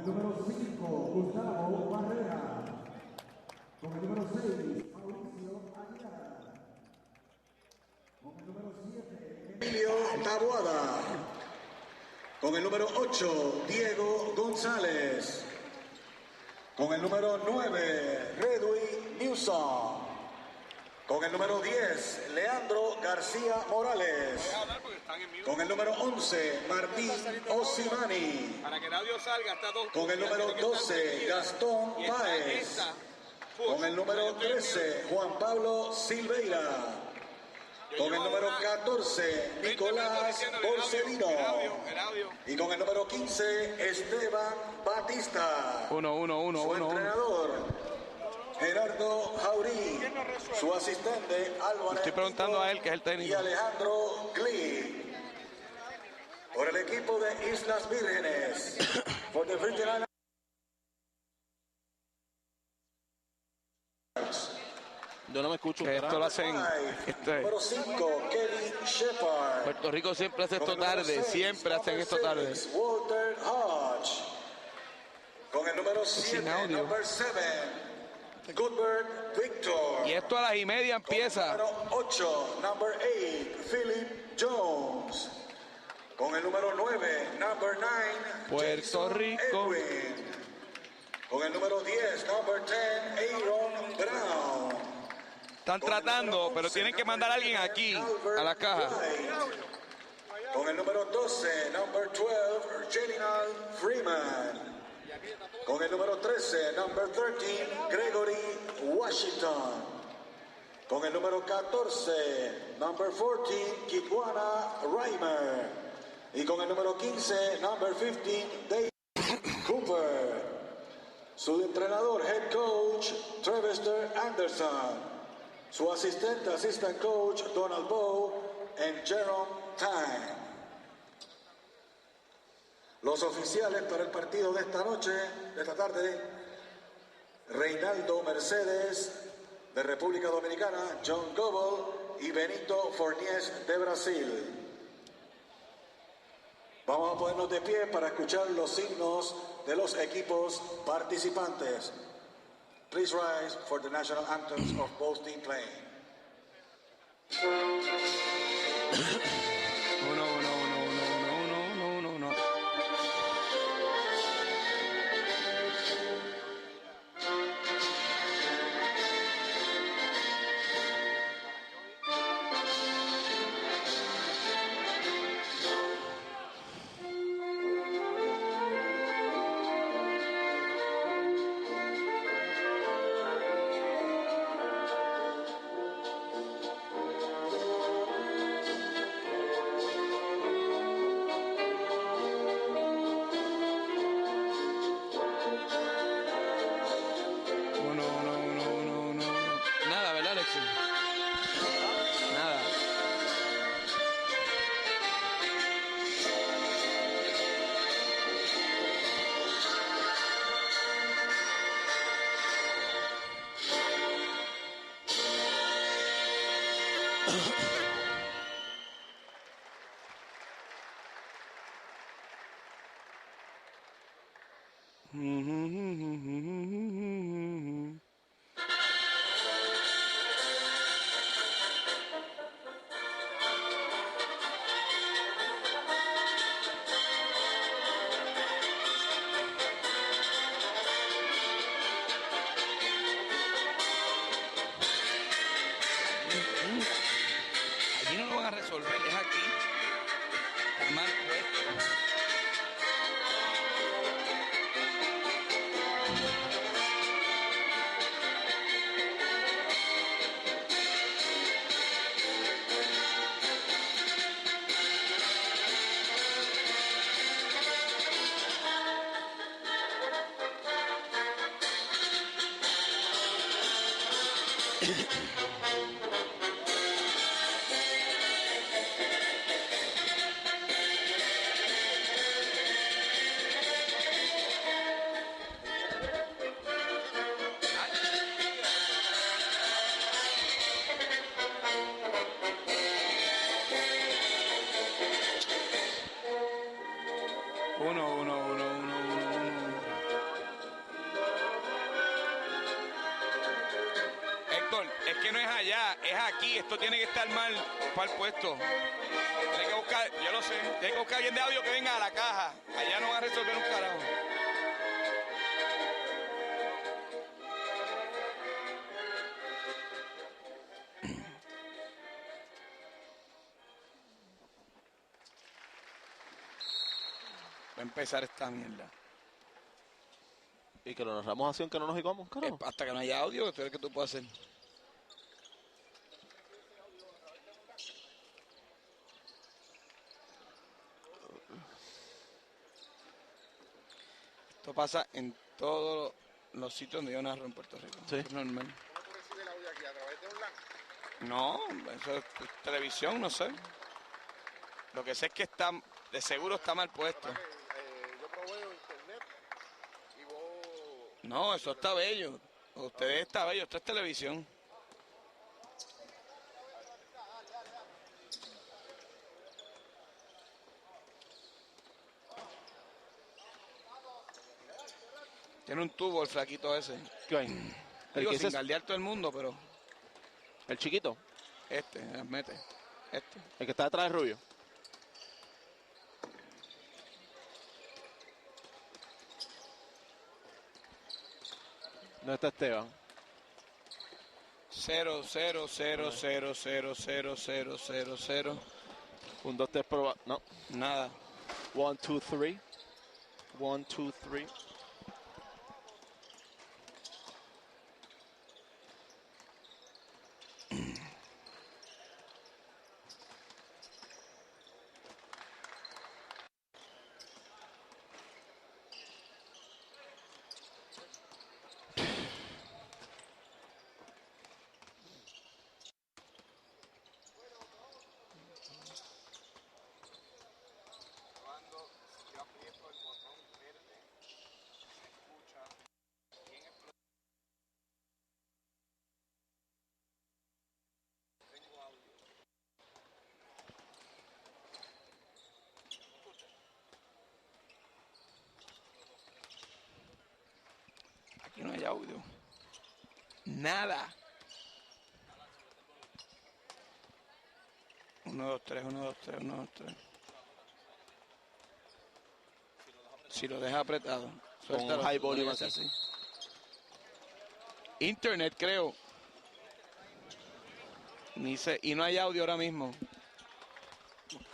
el número 5, Gustavo Barrera. Con el número 6, Mauricio Aguilar. Con el número 7, Emilio Taboada. Con el número 8, Diego González. Con el número 9, Redwin Newsom. Con el número 10, Leandro García Morales. Con el número 11, Martín Osimani. Para que nadie salga hasta dos. Con el número 12, Gastón Páez. Con el número 13, Juan Pablo Silveira. Con el número 14, Nicolás Porcelino. Y con el número 15, Esteban Batista. Su entrenador, Gerardo Jaurí. Su asistente, Álvaro. Estoy preguntando a él, que es el técnico. Y Alejandro Glee. Por el equipo de Islas Virgenes. Por the Virgenes. Yo no me escucho. Esto lo hacen. Número 5, Kelly Shepard. Puerto Rico siempre hace esto tarde. Siempre hacen esto tarde. Walter Hodge. Con el número 7, number 7, Goodbert Victor. Y esto a las 1:30 empieza. Con el número 8, number 8, Philip Jones. Con el número 9, number 9, Puerto Rico. Edwin. Con el número 10, number 10, Aaron Brown. Están tratando, pero tienen que mandar a alguien aquí, a la caja. Con el número 12, number 12, Reginald Freeman. Con el número 13, number 13, Gregory Washington. Con el número 14, number 14, Kitwana Reimer. Y con el número 15, number 15, Dave Cooper. Su entrenador, head coach, Trevester Anderson. Su asistente, assistant coach, Donald Bowe and Jerome Time. Los oficiales para el partido de esta noche, de esta tarde, Reinaldo Mercedes de República Dominicana, John Goebel y Benito Forniés de Brasil. Vamos a ponernos de pie para escuchar los signos de los equipos participantes. Please rise for the national anthems of both teams playing. No. Nada, ¿verdad, Alexis? Nada. Allí no lo van a resolver, es aquí. Está mal puesto. Uno. Es que no es allá, es aquí. Esto tiene que estar mal puesto. Tiene que buscar, yo lo sé, tiene que buscar alguien de audio que venga a la caja. Allá no va a resolver un carajo. Va a empezar esta mierda. Y que lo narramos así aunque no nos digamos, carajo. Hasta que no haya audio, esto es lo que tú puedes hacer. Esto pasa en todos los sitios donde yo narro en Puerto Rico. Sí. Es normal. ¿Cómo tú recibes el audio aquí? ¿A través de un LAN? No, eso es televisión, no sé. Lo que sé es que está, de seguro está mal puesto. Yo proveo internet y vos... No, eso está bello. Ustedes está bello, esto es televisión. Tiene un tubo el flaquito ese. ¿Qué hay? Digo, que sin dices- galdear todo el mundo, pero El chiquito, mete. el que está detrás del rubio. No está Esteban. 0, 0, 0, 0, 0, 0, 0, 0, 0. 1, 2, 3, prueba. No. Nada. 1, 2, 3. 1, 2, 3. Aquí no hay audio. Nada. 1, 2, 3, 1, 2, 3, 1, 2, 3. Si lo deja apretado. Suéltalo, high volume así. así. Internet, creo. Y no hay audio ahora mismo.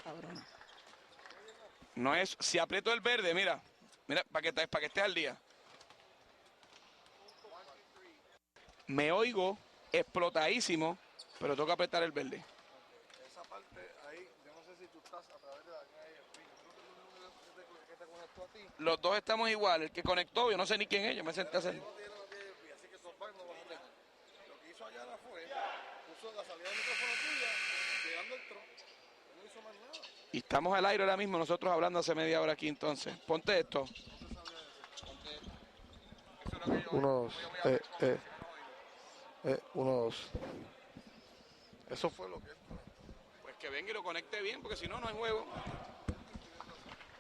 Cabrón. No es. Si aprieto el verde, mira. Mira, para que estés al día. Me oigo explotadísimo, pero tengo que apretar el verde. Esa parte ahí, yo no sé si tú estás a través de la línea de Free. Yo creo que te conectó a ti. Los dos estamos igual. El que conectó, yo no sé ni quién es. Yo me senté a hacer. No tiene FIBA, así que SoftBank no vas a tener. Lo que hizo Ayala fue, puso la salida del micrófono tuya, llegando el tron. No hizo más nada. Y estamos al aire ahora mismo, nosotros hablando hace media hora aquí entonces. Ponte esto. Unos, unos. Eso fue lo que. Pues que venga y lo conecte bien, porque si no, no hay juego.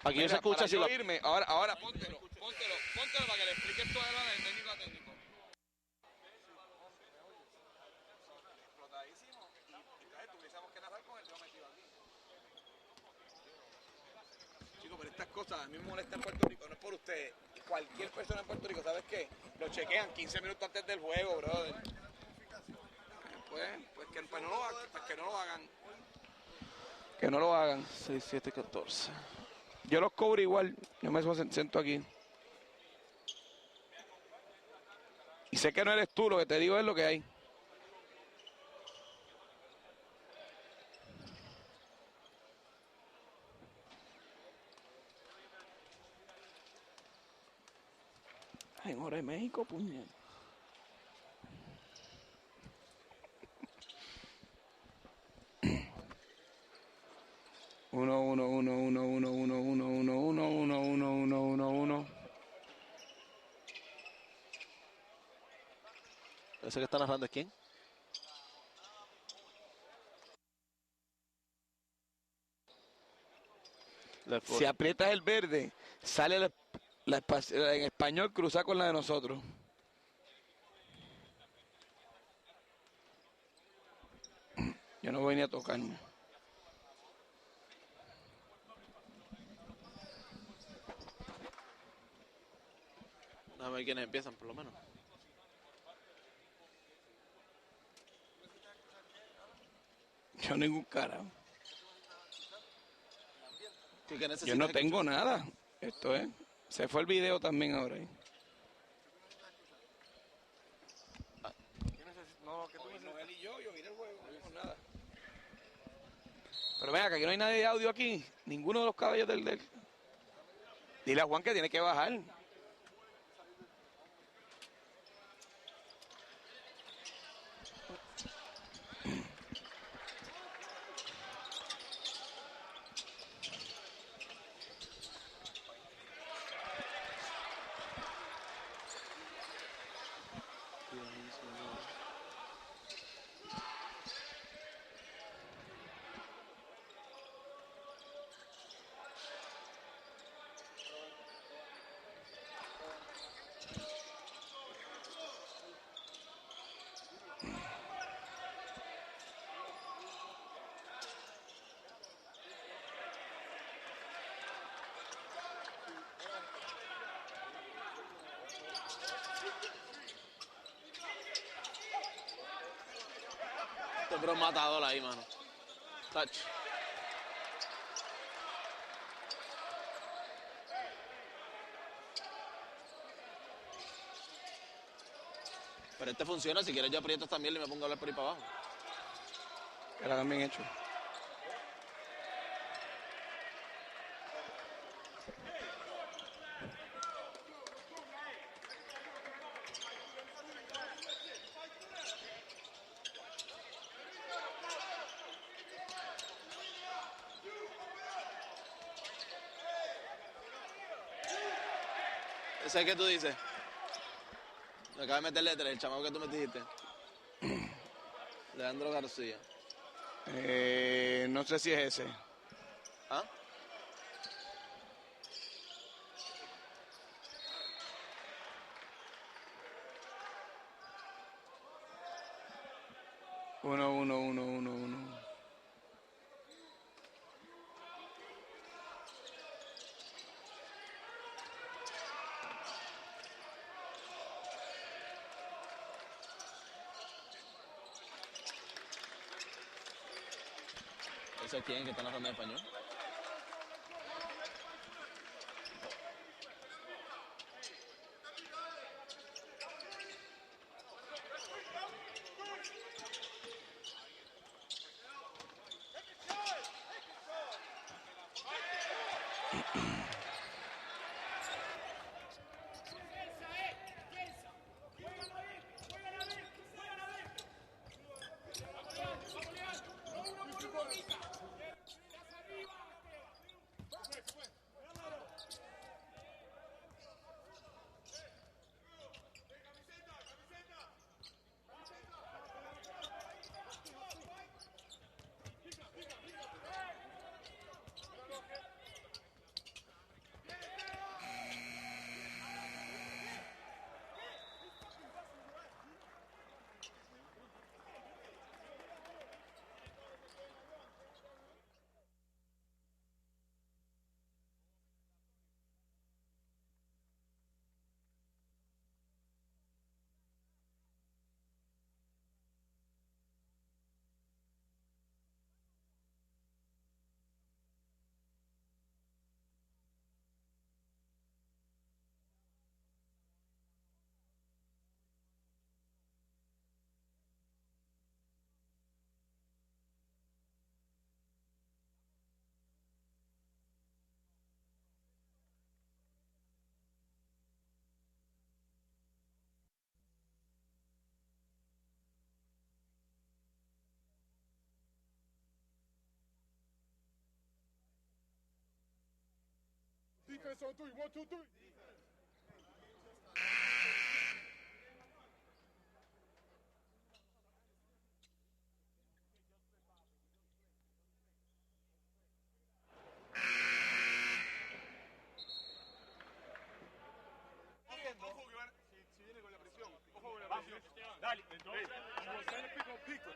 Aquí Mira, se escucha para si yo la... irme, ahora póntelo para que le expliques todo de técnico a técnico. Explotadísimo. Y entonces tuviésemos que narrar con el dedo metido aquí. Chicos, pero estas cosas a mí me molestan en Puerto Rico, no es por ustedes. Cualquier persona en Puerto Rico, ¿sabes qué? Lo chequean 15 minutos antes del juego, brother. Pues no lo hagan, pues que no lo hagan. Que no lo hagan. 6, 7, 14. Yo los cobro igual, yo me siento aquí. Y sé que no eres tú, lo que te digo es lo que hay. Ay, en hora de México, puñal. Uno. ¿Ese que está narrando es quién? Si aprietas el verde, sale en español cruza con la de nosotros. Yo no voy ni a tocar. A ver quiénes empiezan, por lo menos. Yo ningún carajo. ¿Tú qué necesitas Yo no escuchar? tengo nada. Esto es. Se fue el video también ahora. No, que tú necesitas. Él y yo miré el juego, no tengo nada. Pero ven acá, que no hay nadie de audio aquí. Ninguno de los caballos del... Dile a Juan que tiene que bajar. Pero un matador ahí, mano. Touch. Pero este funciona. Si quieres yo aprieto también y me pongo a hablar por ahí para abajo. Era también hecho. ¿Ese es que tú dices? Me acaba de meter letra, el chamaco que tú me dijiste. Leandro García. No sé si es ese. ¿Ah? Uno. ¿Ese es quién que está narrando en español? Defense on three. 1, 2, 3. Si viene con la presión, ojo con la presión. Dale, entonces, pico.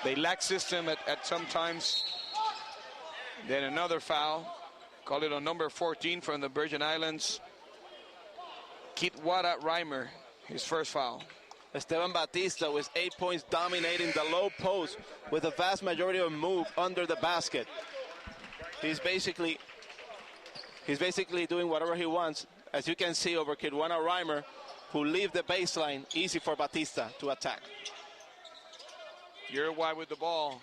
They lack system at some times. Then another foul. Call it on number 14 from the Virgin Islands. Kitwara Reimer, his first foul. Esteban Batista with 8 points, dominating the low post with a vast majority of move under the basket. He's basically doing whatever he wants, as you can see over Kitwana Reimer, who leave the baseline, easy for Batista to attack. Uruguay with the ball.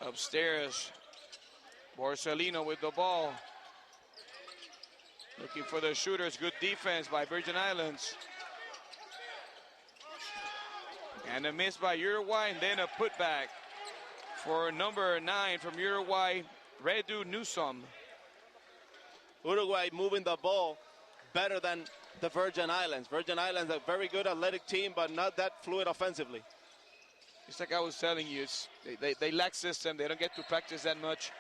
Upstairs, Borsellino with the ball. Looking for the shooters. Good defense by Virgin Islands. And a miss by Uruguay, and then a putback for number 9 from Uruguay, Redu Newsom. Uruguay moving the ball better than the Virgin Islands. Virgin Islands, a very good athletic team, but not that fluid offensively. It's like I was telling you, they lack system. They don't get to practice that much.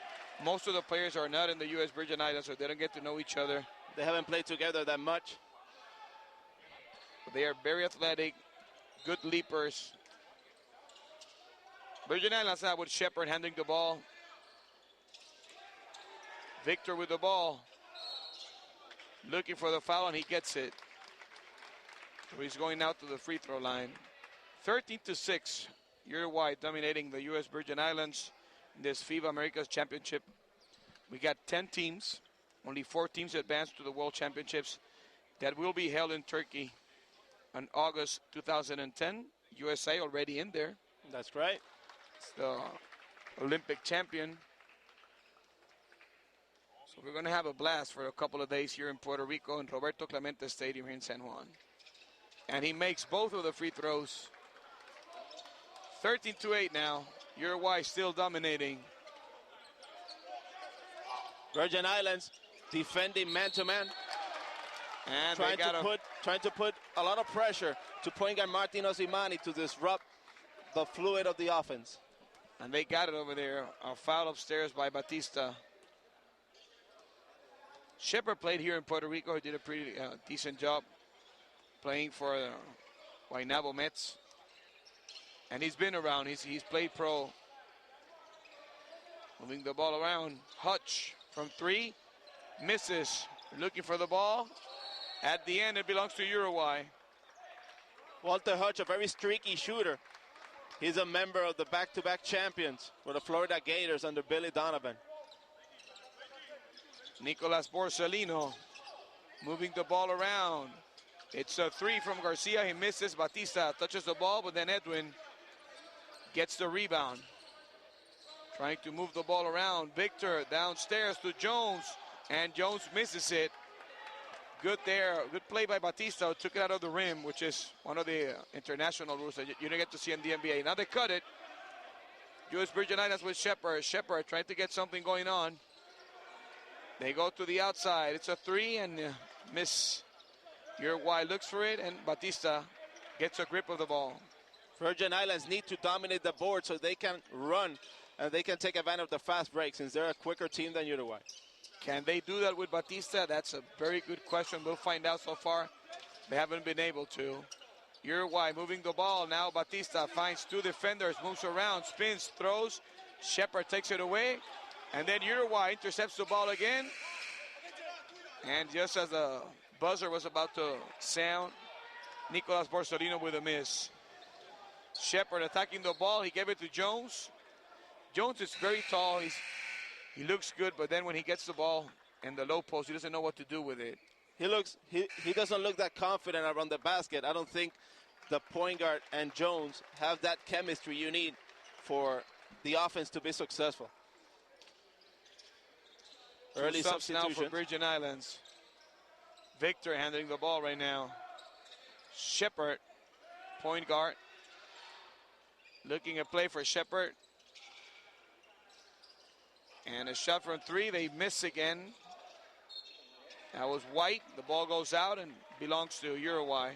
Most of the players are not in the U.S. Virgin Islands, so they don't get to know each other. They haven't played together that much. But they are very athletic, good leapers. Virgin Islands now with Shepard handling the ball. Victor with the ball. Looking for the foul, and he gets it. So he's going out to the free throw line. 13-6, Uruguay dominating the U.S. Virgin Islands in this FIBA Americas Championship. We got 10 teams. Only 4 teams advanced to the World Championships that will be held in Turkey on August 2010. USA already in there. That's right. It's the Olympic champion. So we're going to have a blast for a couple of days here in Puerto Rico in Roberto Clemente Stadium here in San Juan. And he makes both of the free throws. 13-8 now. Uruguay still dominating. Virgin Islands defending man-to-man. And trying to put a lot of pressure to point guard Martin Osimani to disrupt the fluid of the offense. And they got it over there. A foul upstairs by Batista. Shepard played here in Puerto Rico. He did a pretty decent job playing for Guaynabo Mets. And he's been around. He's played pro. Moving the ball around. Hutch from 3. Misses. Looking for the ball. At the end, it belongs to Uruguay. Walter Hutch, a very streaky shooter. He's a member of the back-to-back champions for the Florida Gators under Billy Donovan. Nicolas Borsellino moving the ball around. It's a 3 from Garcia. He misses. Batista touches the ball, but then Edwin gets the rebound. Trying to move the ball around. Victor downstairs to Jones, and Jones misses it. Good there. Good play by Batista. Took it out of the rim, which is one of the international rules that you don't get to see in the NBA. Now they cut it. U.S. Virgin Islands with Shepard. Shepard trying to get something going on. They go to the outside. It's a 3 and miss. Uruguay looks for it, and Batista gets a grip of the ball. Virgin Islands need to dominate the board so they can run and they can take advantage of the fast break since they're a quicker team than Uruguay. Can they do that with Batista? That's a very good question. We'll find out. So far, they haven't been able to. Uruguay moving the ball. Now Batista finds two defenders, moves around, spins, throws. Shepard takes it away. And then Uruguay intercepts the ball again. And just as the buzzer was about to sound, Nicolas Borsellino with a miss. Shepard attacking the ball. He gave it to Jones. Jones is very tall. He looks good, but then when he gets the ball in the low post, he doesn't know what to do with it. He doesn't look that confident around the basket. I don't think the point guard and Jones have that chemistry you need for the offense to be successful. Early subs now substitution for Virgin Islands. Victor handling the ball right now. Shepard, point guard. Looking at play for Shepard. And a shot from three, they miss again. That was White. The ball goes out and belongs to Uruguay.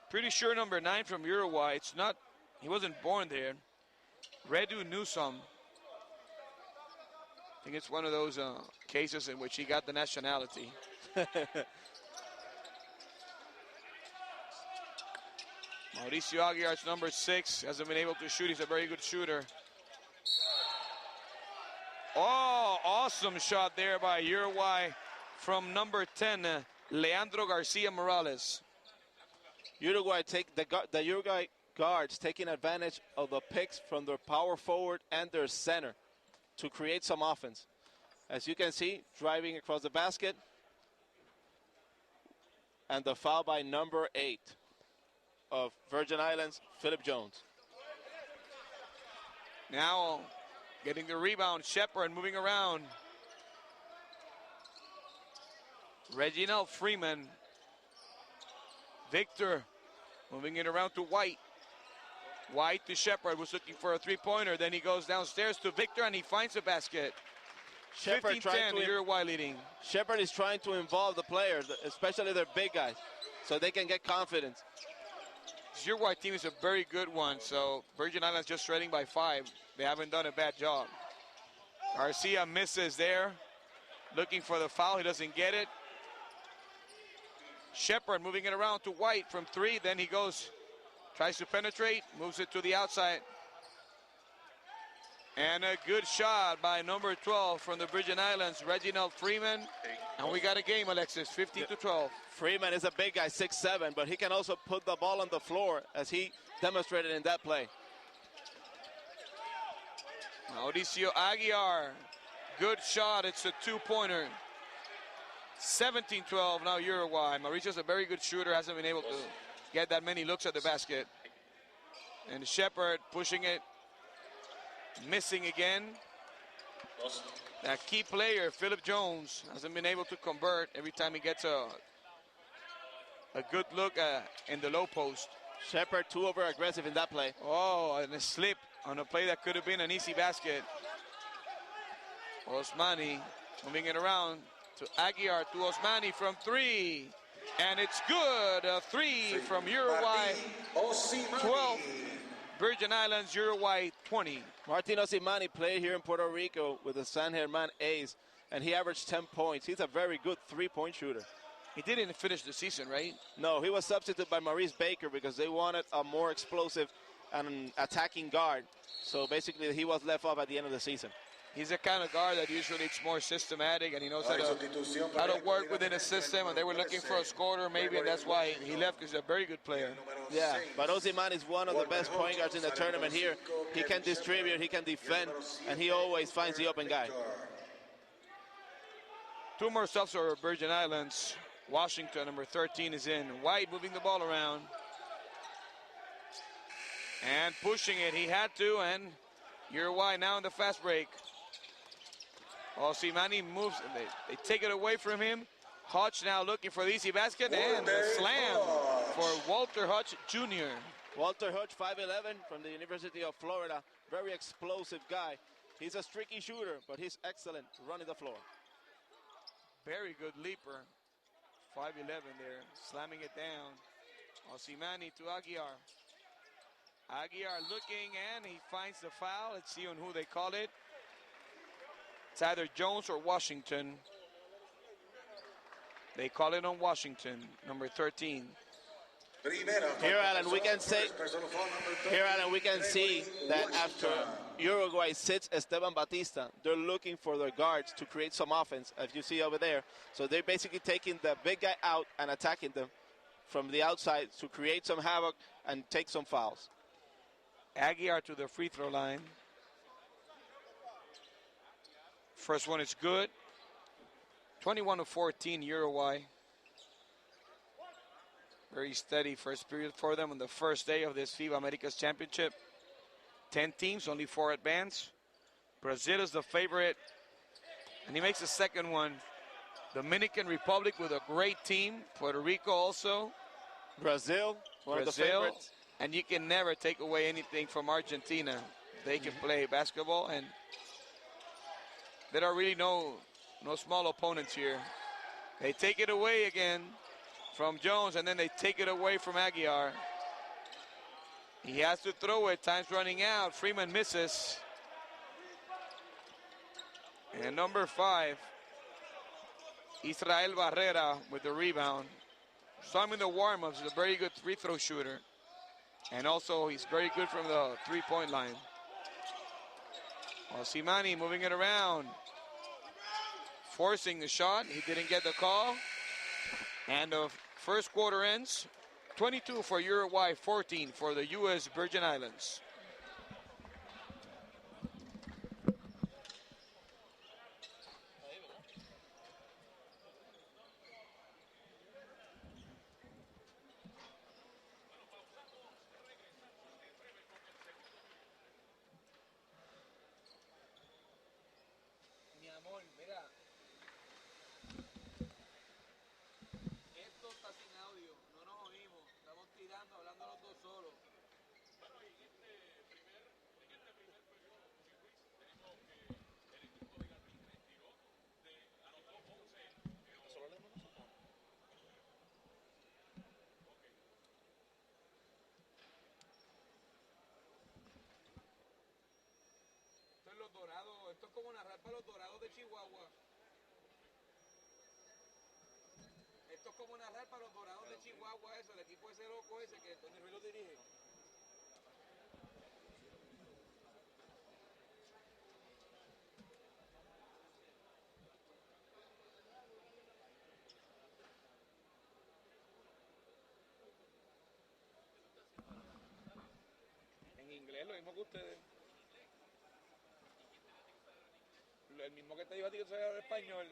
Pretty sure number 9 from Uruguay. It's not, he wasn't born there. Redu Newsom. I think it's one of those cases in which he got the nationality. Mauricio Aguiar's number 6. Hasn't been able to shoot. He's a very good shooter. Oh, awesome shot there by Uruguay from number 10, Leandro Garcia Morales. Uruguay the Uruguay guards taking advantage of the picks from their power forward and their center to create some offense. As you can see, driving across the basket. And the foul by number 8 of Virgin Islands, Philip Jones. Now getting the rebound, Shepard moving around. Reginald Freeman. Victor moving it around to White. White to Shepard, was looking for a three-pointer. Then he goes downstairs to Victor and he finds the basket. 15-10, Uruguay leading. Shepard is trying to involve the players, especially their big guys, so they can get confidence. This Uruguay team is a very good one, so Virgin Islands just trailing by 5. They haven't done a bad job. Garcia misses there, looking for the foul. He doesn't get it. Shepard moving it around to White from 3. Then he goes, tries to penetrate, moves it to the outside. And a good shot by number 12 from the Virgin Islands, Reginald Freeman. And we got a game, Alexis, 15-12. Freeman is a big guy, 6'7", but he can also put the ball on the floor as he demonstrated in that play. Mauricio Aguiar, good shot. It's a two-pointer. 17-12 now Uruguay. Mauricio's a very good shooter, hasn't been able to get that many looks at the basket. And Shepard pushing it, missing again. That key player, Philip Jones, hasn't been able to convert every time he gets a good look in the low post. Shepard too over aggressive in that play. Oh, and a slip on a play that could have been an easy basket. Osmani moving it around to Aguiar, to Osmani from 3. And it's good, a 3 from Uruguay. 12, Virgin Islands, Uruguay 20. Martin Osimani played here in Puerto Rico with the San Germán A's, and he averaged 10 points. He's a very good three-point shooter. He didn't finish the season, right? No, he was substituted by Maurice Baker because they wanted a more explosive and attacking guard. So basically, he was left off at the end of the season. He's the kind of guard that usually it's more systematic, and he knows how to work within a system, and they were looking for a scorer maybe, and that's why he left, because he's a very good player. Yeah, but Osimani is one of the best point guards in the tournament here. He can distribute, he can defend, and he always finds the open guy. 2 more subs for Virgin Islands. Washington, number 13, is in. White moving the ball around. And pushing it, he had to, and Uruguay now in the fast break. Osimani moves, they take it away from him. Hodge now looking for the easy basket, and the slam for Walter Hodge Jr. Walter Hodge, 5'11", from the University of Florida. Very explosive guy. He's a streaky shooter, but he's excellent running the floor. Very good leaper. 5'11" there, slamming it down. Osimani to Aguiar. Aguiar looking, and he finds the foul. Let's see on who they call it. It's either Jones or Washington. They call it on Washington, number 13. Here, Alan, we can say. Here, Alan, we can see that after Uruguay sits Esteban Batista, they're looking for their guards to create some offense, as you see over there. So they're basically taking the big guy out and attacking them from the outside to create some havoc and take some fouls. Aguiar to the free throw line. First one is good. 21-14 Uruguay. Very steady first period for them on the first day of this FIBA Americas Championship. 10 teams, only 4 advance. Brazil is the favorite, and he makes the second one. Dominican Republic with a great team. Puerto Rico also. Brazil, one of the favorites. And you can never take away anything from Argentina. They can play basketball, and there are really no small opponents here. They take it away again from Jones, and then they take it away from Aguiar. He has to throw it. Time's running out. Freeman misses. And number 5, Israel Barrera with the rebound. Saw him in the warm-ups. He's a very good free throw shooter. And also, he's very good from the three-point line. Osimani moving it around. Forcing the shot. He didn't get the call. And the first quarter ends. 22 for Uruguay, 14 for the U.S. Virgin Islands. Mi amor, mira. Esto está sin audio, no nos oímos. Estamos tirando, hablando los dos solos. Esto es los dorados, esto es como narrar para los dorados de Chihuahua. Esto es como narrar para los dorados de Chihuahua, eso, el equipo ese loco ese que Tony Ruiz lo dirige. En inglés, lo mismo que ustedes. El mismo que te digo a ti que tú sabes español.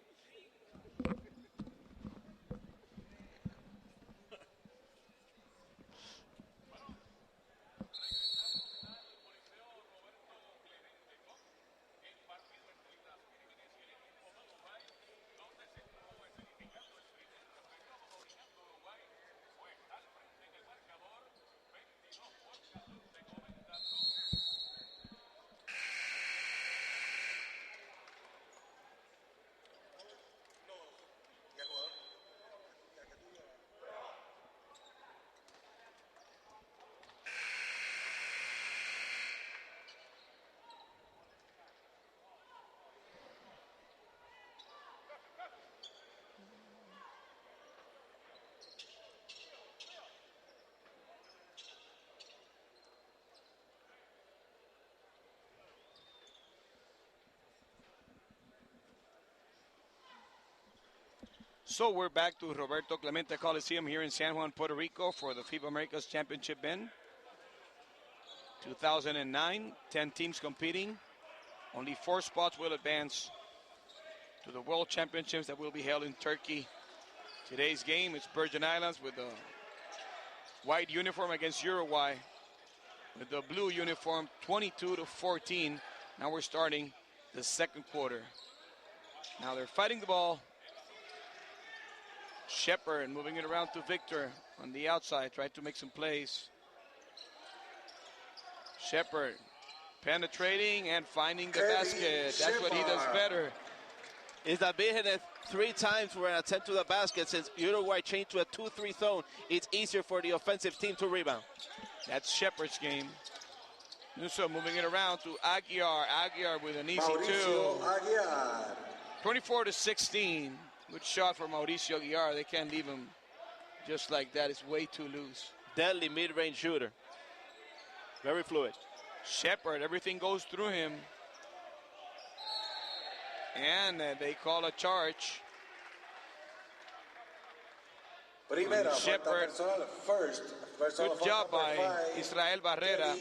So we're back to Roberto Clemente Coliseum here in San Juan, Puerto Rico for the FIBA Americas Championship in 2009. 10 teams competing. Only 4 spots will advance to the World Championships that will be held in Turkey. Today's game is Virgin Islands with the white uniform against Uruguay with the blue uniform, 22-14. Now we're starting the second quarter. Now they're fighting the ball. Shepard moving it around to Victor on the outside, trying to make some plays. Shepard penetrating and finding the basket. That's what he does better. Islas Virgenes 3 times were an attempt to the basket. Since Uruguay changed to a 2-3 zone, it's easier for the offensive team to rebound. That's Shepard's game. Nusa moving it around to Aguiar. Aguiar with an easy Mauricio two. Aguiar. 24-16. Good shot for Mauricio Aguiar. They can't leave him just like that. It's way too loose. Deadly mid-range shooter. Very fluid. Shepard, everything goes through him. And they call a charge. Primera falta Shepard. personal, first Good falta job number by 5, Israel Barrera.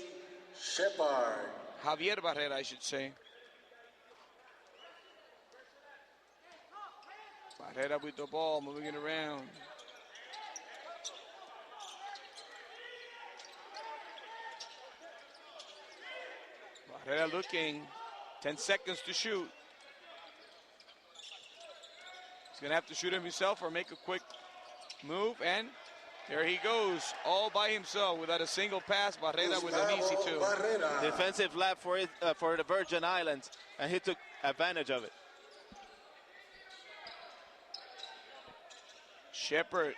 Shepard. Javier Barrera, I should say. Barrera with the ball, moving it around. Barrera looking, 10 seconds to shoot. He's gonna have to shoot him himself or make a quick move, and there he goes, all by himself without a single pass. Barrera with an easy two. Barrera. Defensive lap for the Virgin Islands, and he took advantage of it. Shepard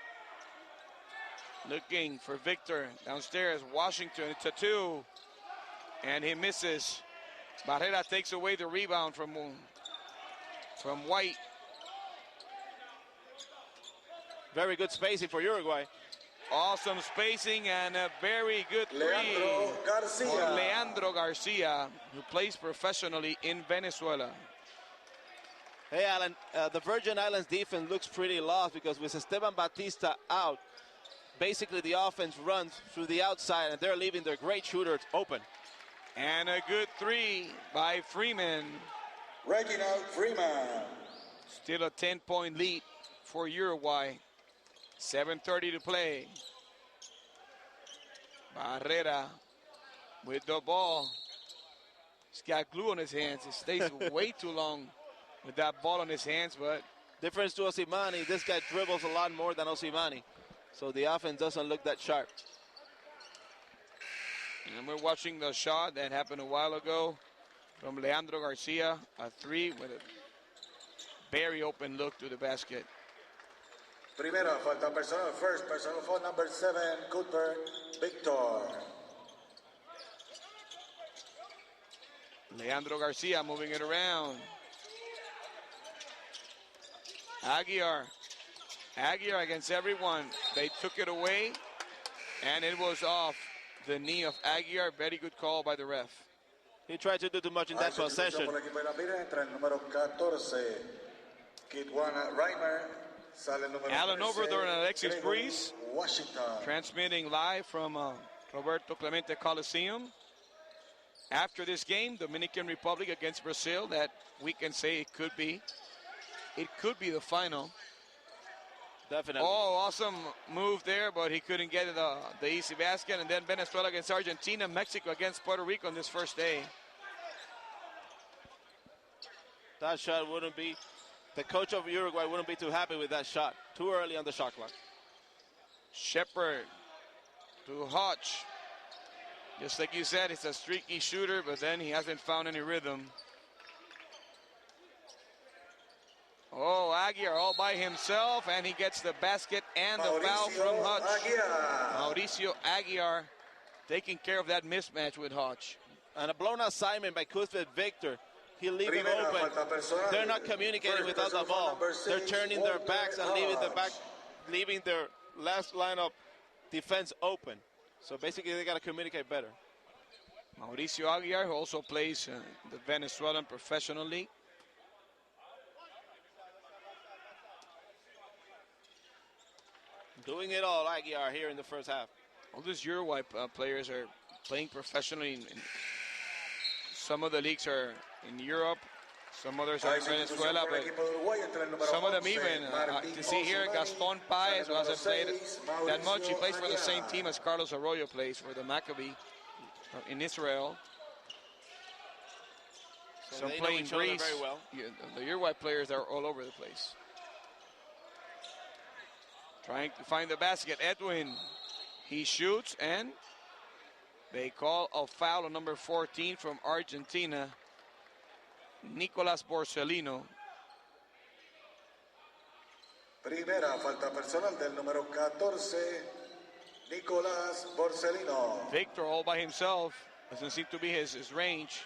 looking for Victor downstairs. Washington, it's a two, and he misses. Barrera takes away the rebound from White. Very good spacing for Uruguay. Awesome spacing and a very good three Leandro Garcia. for Leandro Garcia, who plays professionally in Venezuela. Hey, Alan, the Virgin Islands defense looks pretty lost because with Esteban Batista out, basically the offense runs through the outside and they're leaving their great shooters open. And a good three by Freeman. Reginald Freeman. Still a 10-point lead for Uruguay. 7:30 to play. Barrera with the ball. He's got glue on his hands. It stays way too long with that ball on his hands, but Difference to Osimani, this guy dribbles a lot more than Osimani. So the offense doesn't look that sharp. and we're watching the shot that happened a while ago from Leandro Garcia, a three with a very open look to the basket. Primera falta personal, first personal foul number 7, Cuthbert Victor. Leandro Garcia moving it around. Aguiar against everyone. They took it away, and it was off the knee of Aguiar. Very good call by the ref. He tried to do too much in that possession. Por el equipo de la Virgen entra el número 14, Kidwana Reimer. Sale el número Alan 13, Overthorn and Alexis Gregory Breeze. Washington. Transmitting live from Roberto Clemente Coliseum. After this game, Dominican Republic against Brazil, that we can say it could be the final. Definitely. Oh, awesome move there, but he couldn't get the easy basket. And then Venezuela against Argentina, Mexico against Puerto Rico on this first day. That shot wouldn't be, the coach of Uruguay wouldn't be too happy with that shot. Too early on the shot clock. Shepard to Hodge. Just like you said, he's a streaky shooter, but then he hasn't found any rhythm. Oh, Aguiar all by himself, and he gets the basket and the foul from Hodge. Mauricio Aguiar taking care of that mismatch with Hodge. And a blown assignment by Cuthbert Victor. He'll leave him open. They're not communicating without the ball. They're turning their backs and leaving their last line of defense open. So basically, they got to communicate better. Mauricio Aguiar, who also plays the Venezuelan Professional League. Doing it all, Aguiar, here in the first half. All these Uruguay players are playing professionally. Some of the leagues are in Europe. Some others are in Venezuela, but some of them even, to see here, Gaston Paez, who hasn't played that much. He plays for the same team as Carlos Arroyo plays for the Maccabi in Israel. So some they play know in each other Greece. very well. The Uruguay players are all over the place. Trying to find the basket. Edwin, he shoots, and they call a foul on number 14 from Argentina, Nicolas Borsellino. Primera falta personal del número 14, Nicolás Borsellino. Victor all by himself. Doesn't seem to be his range.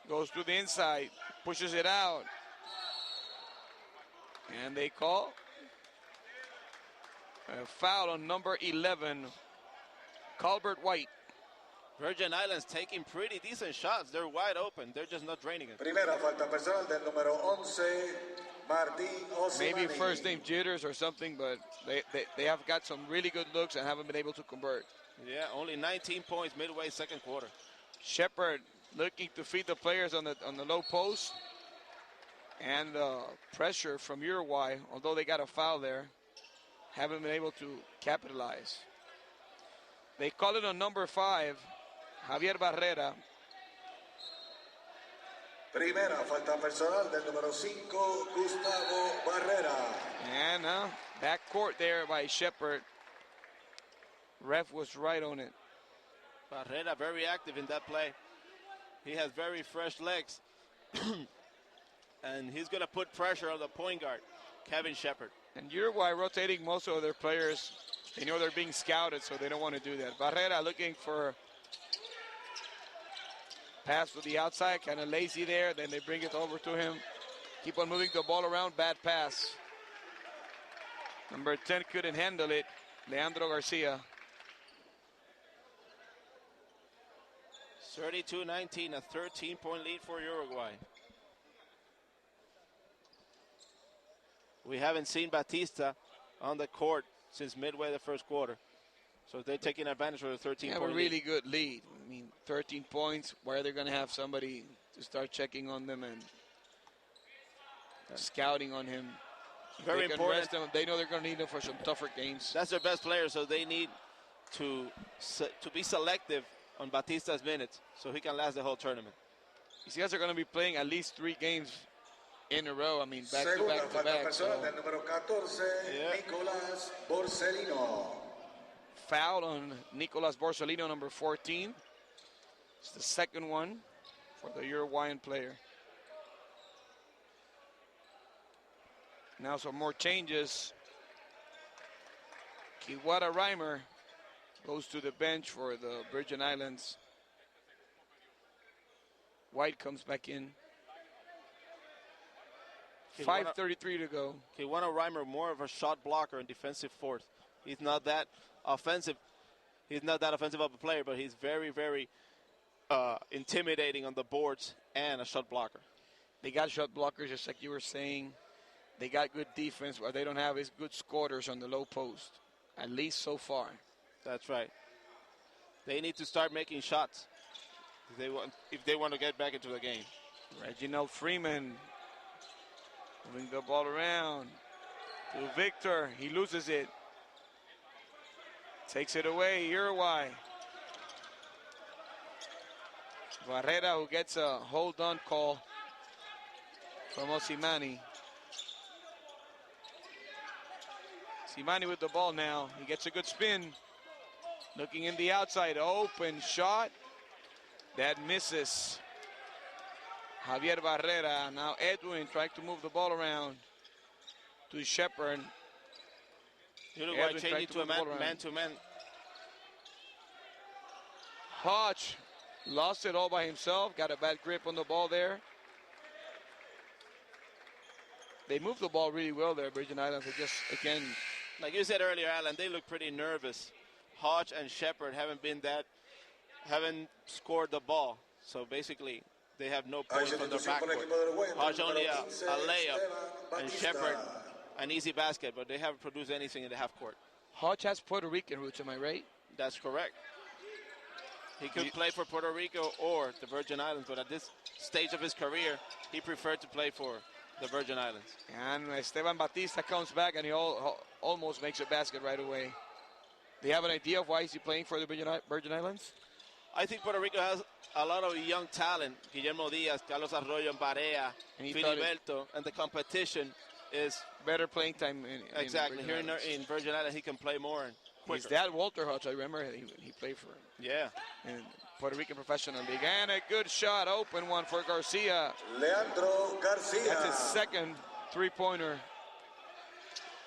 Goes to the inside, pushes it out. And they call a foul on number 11, Colbert White. Virgin Islands taking pretty decent shots. They're wide open. They're just not draining it. Primera falta personal del número 11, Martín Osimani. Maybe first name jitters or something, but they have got some really good looks and haven't been able to convert. Yeah, only 19 points midway second quarter. Shepard looking to feed the players on the low post. And pressure from Uruguay, although they got a foul there, haven't been able to capitalize. They call it on number 5, Javier Barrera. Primera falta personal del número 5, Gustavo Barrera. And back court there by Shepard. Ref was right on it. Barrera very active in that play. He has very fresh legs. And he's going to put pressure on the point guard, Kevin Shepard. And Uruguay rotating most of their players. They know they're being scouted, so they don't want to do that. Barrera looking for pass to the outside, kind of lazy there. Then they bring it over to him. Keep on moving the ball around, bad pass. Number 10 couldn't handle it, Leandro Garcia. 32-19, a 13-point lead for Uruguay. We haven't seen Batista on the court since midway the first quarter. So they're taking advantage of the 13-point lead. They have a really good lead. I mean, 13 points. Why are they going to have somebody to start checking on them and scouting on him? Very important. Them, they know they're going to need them for some tougher games. That's their best player, so they need to be selective on Batista's minutes so he can last the whole tournament. These guys are going to be playing at least 3 games in a row. I mean, back to back to back. So. Del número 14, Nicolás Borsellino. Foul on Nicolás Borsellino, number 14. It's the second one for the Uruguayan player. Now some more changes. Kiwara Reimer goes to the bench for the Virgin Islands. White comes back in. 5:33 to go. Kiwana Reimer more of a shot blocker and defensive fourth. He's not that offensive. He's not that offensive of a player, but he's very, very intimidating on the boards and a shot blocker. They got shot blockers, just like you were saying. They got good defense. What they don't have is good scorers on the low post, at least so far. That's right. They need to start making shots if they want to get back into the game. Reginald Freeman moving the ball around to Victor. He loses it. Takes it away, Uruguay. Barrera, who gets a hold-on call from Osimani. Osimani with the ball now. He gets a good spin. Looking in the outside, open shot. That misses. Javier Barrera. Now Edwin trying to move the ball around to Shepard. Uruguay changing to a man-to-man. Hodge lost it all by himself. Got a bad grip on the ball there. They moved the ball really well there, Virgin Islands. They just, again... Like you said earlier, Alan, they look pretty nervous. Hodge and Shepard haven't scored the ball. So basically, they have no points from their backcourt. Hodge only a layup, and Shepard an easy basket, but they haven't produced anything in the half court. Hodge has Puerto Rican roots, am I right? That's correct. He could play for Puerto Rico or the Virgin Islands, but at this stage of his career, he preferred to play for the Virgin Islands. And Esteban Batista comes back, and he almost makes a basket right away. Do you have an idea of why he's playing for the Virgin Islands? I think Puerto Rico has a lot of young talent. Guillermo Diaz, Carlos Arroyo, Barea, Filiberto, and the competition is... Better playing time exactly. Here in Virgin Islands, he can play more and quicker. His dad, Walter Hodge, I remember he played for him. Yeah. In Puerto Rican Professional League. And a good shot, open one for Garcia. Leandro Garcia. That's his second three-pointer.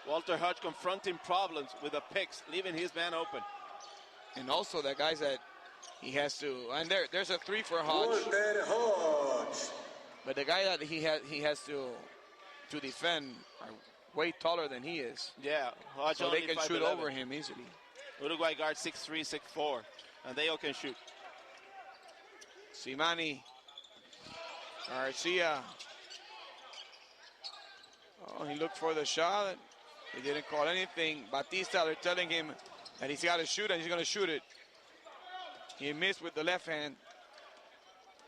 Walter Hodge confronting problems with the picks, leaving his man open. And also the guys that he has to, and there's a 3 for Hodge. Walter Hodge. But the guy that he has to defend are way taller than he is. Yeah, Hodge so only they can 5'11". shoot over him easily. Uruguay guard 6'3", 6'4", and they all can shoot. Simani, Garcia. Oh, he looked for the shot. He didn't call anything. Batista, they're telling him that he's got to shoot, and he's going to shoot it. He missed with the left hand.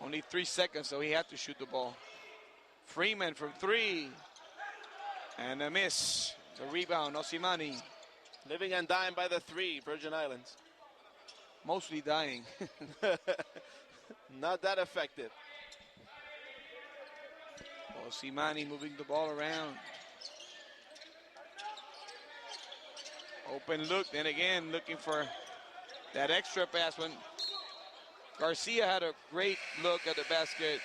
Only 3 seconds, so he had to shoot the ball. Freeman from 3. And a miss. It's a rebound, Osimani. Living and dying by the 3, Virgin Islands. Mostly dying. Not that effective. Osimani moving the ball around. Open look, then again looking for that extra pass when Garcia had a great look at the basket.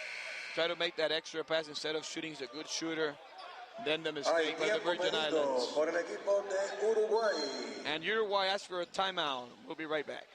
Try to make that extra pass instead of shooting. He's a good shooter. Then the mistake by the Virgin Islands. Por el equipo de Uruguay. And Uruguay asked for a timeout. We'll be right back.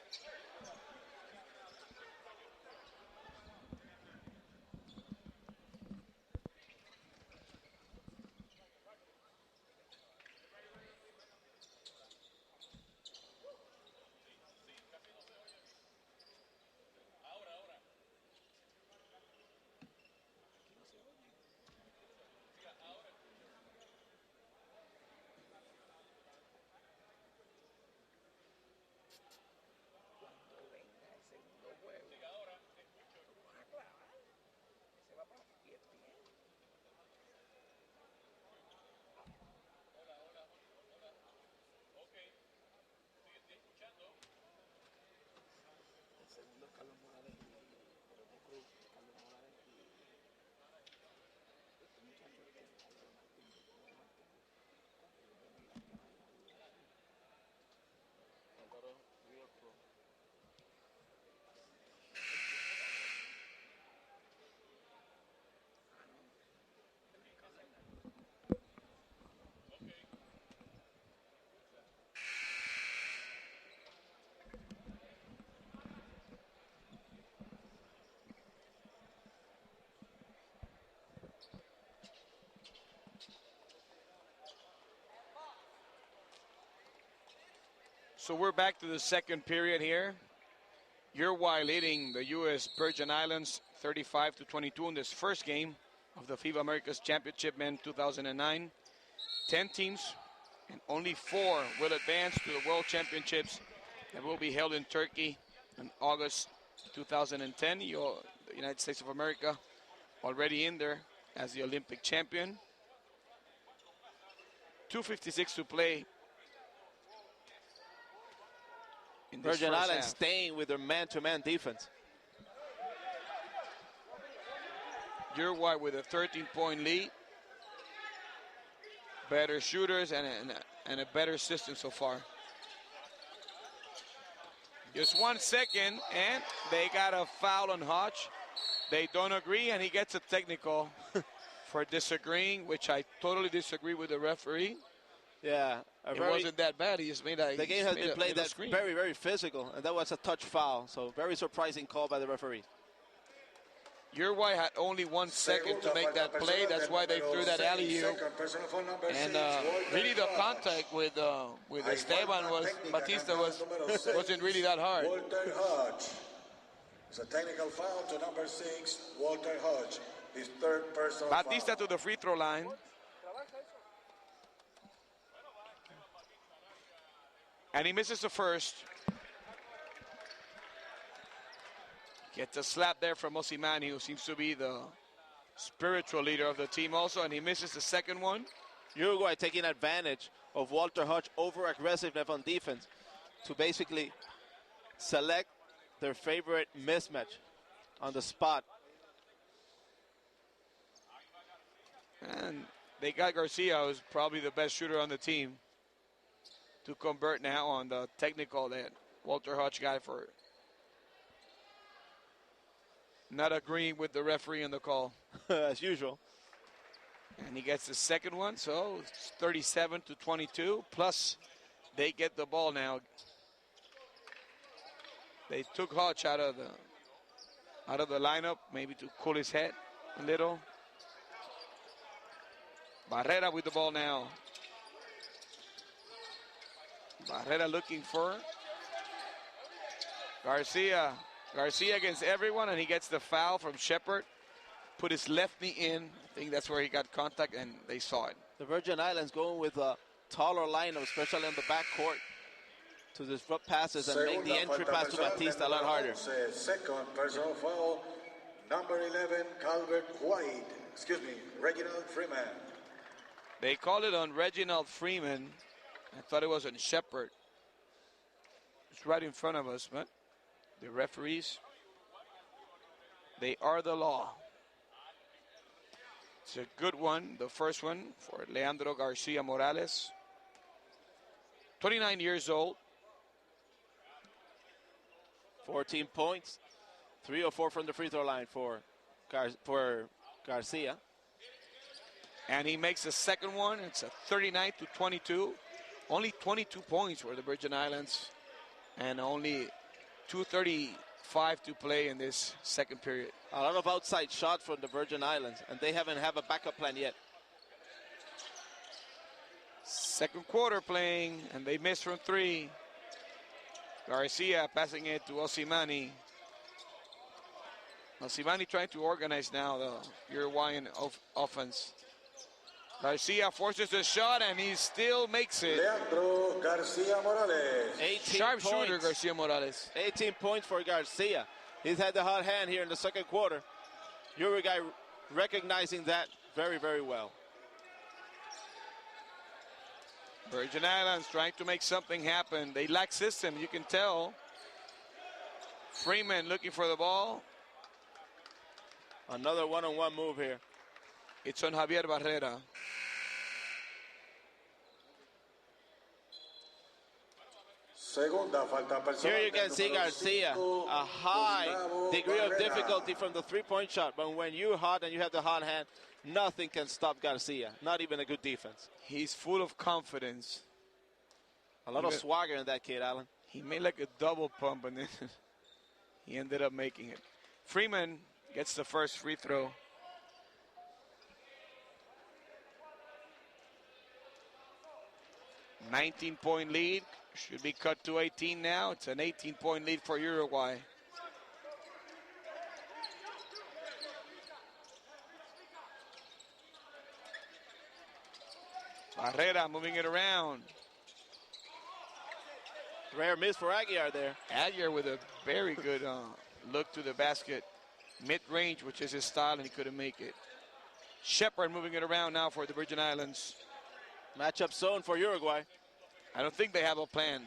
So we're back to the second period here. Uruguay leading the U.S. Virgin Islands 35-22 in this first game of the FIBA Americas Championship Men 2009. 10 teams and only 4 will advance to the World Championships that will be held in Turkey in August 2010. The United States of America already in there as the Olympic champion. 2:56 to play. Virgin Islands staying with their man-to-man defense. Uruguay with a 13-point lead. Better shooters and a better system so far. Just 1 second, and they got a foul on Hodge. They don't agree, and he gets a technical for disagreeing, which I totally disagree with the referee. Yeah. It wasn't that bad. He just made a The game has been played that screen. very, very physical, and that was a touch foul. So very surprising call by the referee. Uruguay had only 1 second to make that play. That's why they threw that alley-oop. And really the contact with Esteban Batista wasn't really that hard. Walter Hodge. It's a technical foul to number 6, Walter Hodge. His third personal Batista foul. to the free throw line. And he misses the first. Gets a slap there from Osimani, who seems to be the spiritual leader of the team also, and he misses the second one. Uruguay taking advantage of Walter Hodge over-aggressiveness on defense to basically select their favorite mismatch on the spot. And they got Garcia, who's probably the best shooter on the team, to convert now on the technical that Walter Hodge got for not agreeing with the referee in the call. As usual. And he gets the second one, so it's 37-22. Plus, they get the ball now. They took Hodge out of the lineup, maybe to cool his head a little. Barrera with the ball now. Barrera looking for Garcia. Garcia against everyone, and he gets the foul from Shepard. Put his left knee in. I think that's where he got contact, and they saw it. The Virgin Islands going with a taller lineup, especially on the back court, to disrupt passes and make the entry pass to Batista a lot harder. Second personal foul, number 11, Reginald Freeman. They called it on Reginald Freeman. I thought it was on Shepard. It's right in front of us, but the referees, they are the law. It's a good one, the first one for Leandro Garcia Morales. 29 years old. 14 points, 3 or 4 from the free throw line for Garcia. And he makes the second one. It's a 39-22. Only 22 points for the Virgin Islands, and only 2:35 to play in this second period. A lot of outside shots from the Virgin Islands, and they haven't have a backup plan yet. Second quarter playing, and they missed from 3. Garcia passing it to Osimani. Osimani trying to organize now the Uruguayan offense. Garcia forces the shot, and he still makes it. Leandro Garcia Morales. 18 Sharp points. shooter, Garcia Morales. 18 points for Garcia. He's had the hot hand here in the second quarter. Uruguay recognizing that very, very well. Virgin Islands trying to make something happen. They lack system, you can tell. Freeman looking for the ball. Another one-on-one move here. It's on Javier Barrera. Here you can see Garcia, a high degree of difficulty from the three-point shot. But when you're hot and you have the hot hand, nothing can stop Garcia, not even a good defense. He's full of confidence. A lot of swagger in that kid, Alan. He made like a double pump, and then he ended up making it. Freeman gets the first free throw. A 19-point lead. Should be cut to 18 now. It's an 18-point lead for Uruguay. Barrera moving it around. Rare miss for Aguiar there. Aguiar with a very good look to the basket. Mid-range, which is his style, and he couldn't make it. Shepard moving it around now for the Virgin Islands. Matchup zone for Uruguay. I don't think they have a plan.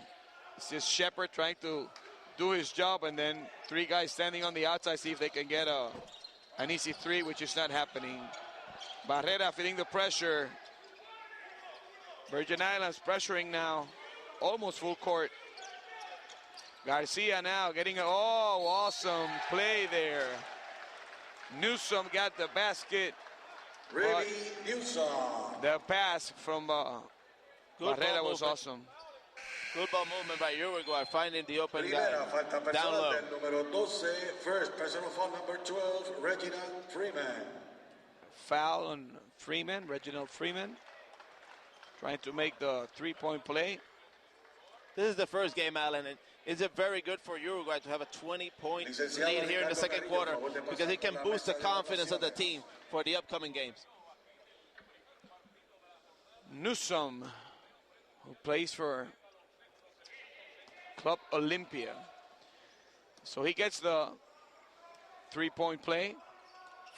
It's just Shepard trying to do his job, and then 3 guys standing on the outside, see if they can get an easy 3, which is not happening. Barrera feeling the pressure. Virgin Islands pressuring now. Almost full court. Garcia now getting awesome play there. Newsom got the basket. Really, Newsom. The pass from Barrera was awesome. Good ball movement by Uruguay, finding the open guy Primera falta down low. personal del número 12, first personal foul number 12, Reginald Freeman. Foul on Freeman, Reginald Freeman. Trying to make the 3-point play. This is the first game, Alan, and is it very good for Uruguay to have a 20-point lead here in the second quarter, because it can boost the confidence of the team for the upcoming games. Newsom, who plays for Club Olympia. So he gets the 3-point play.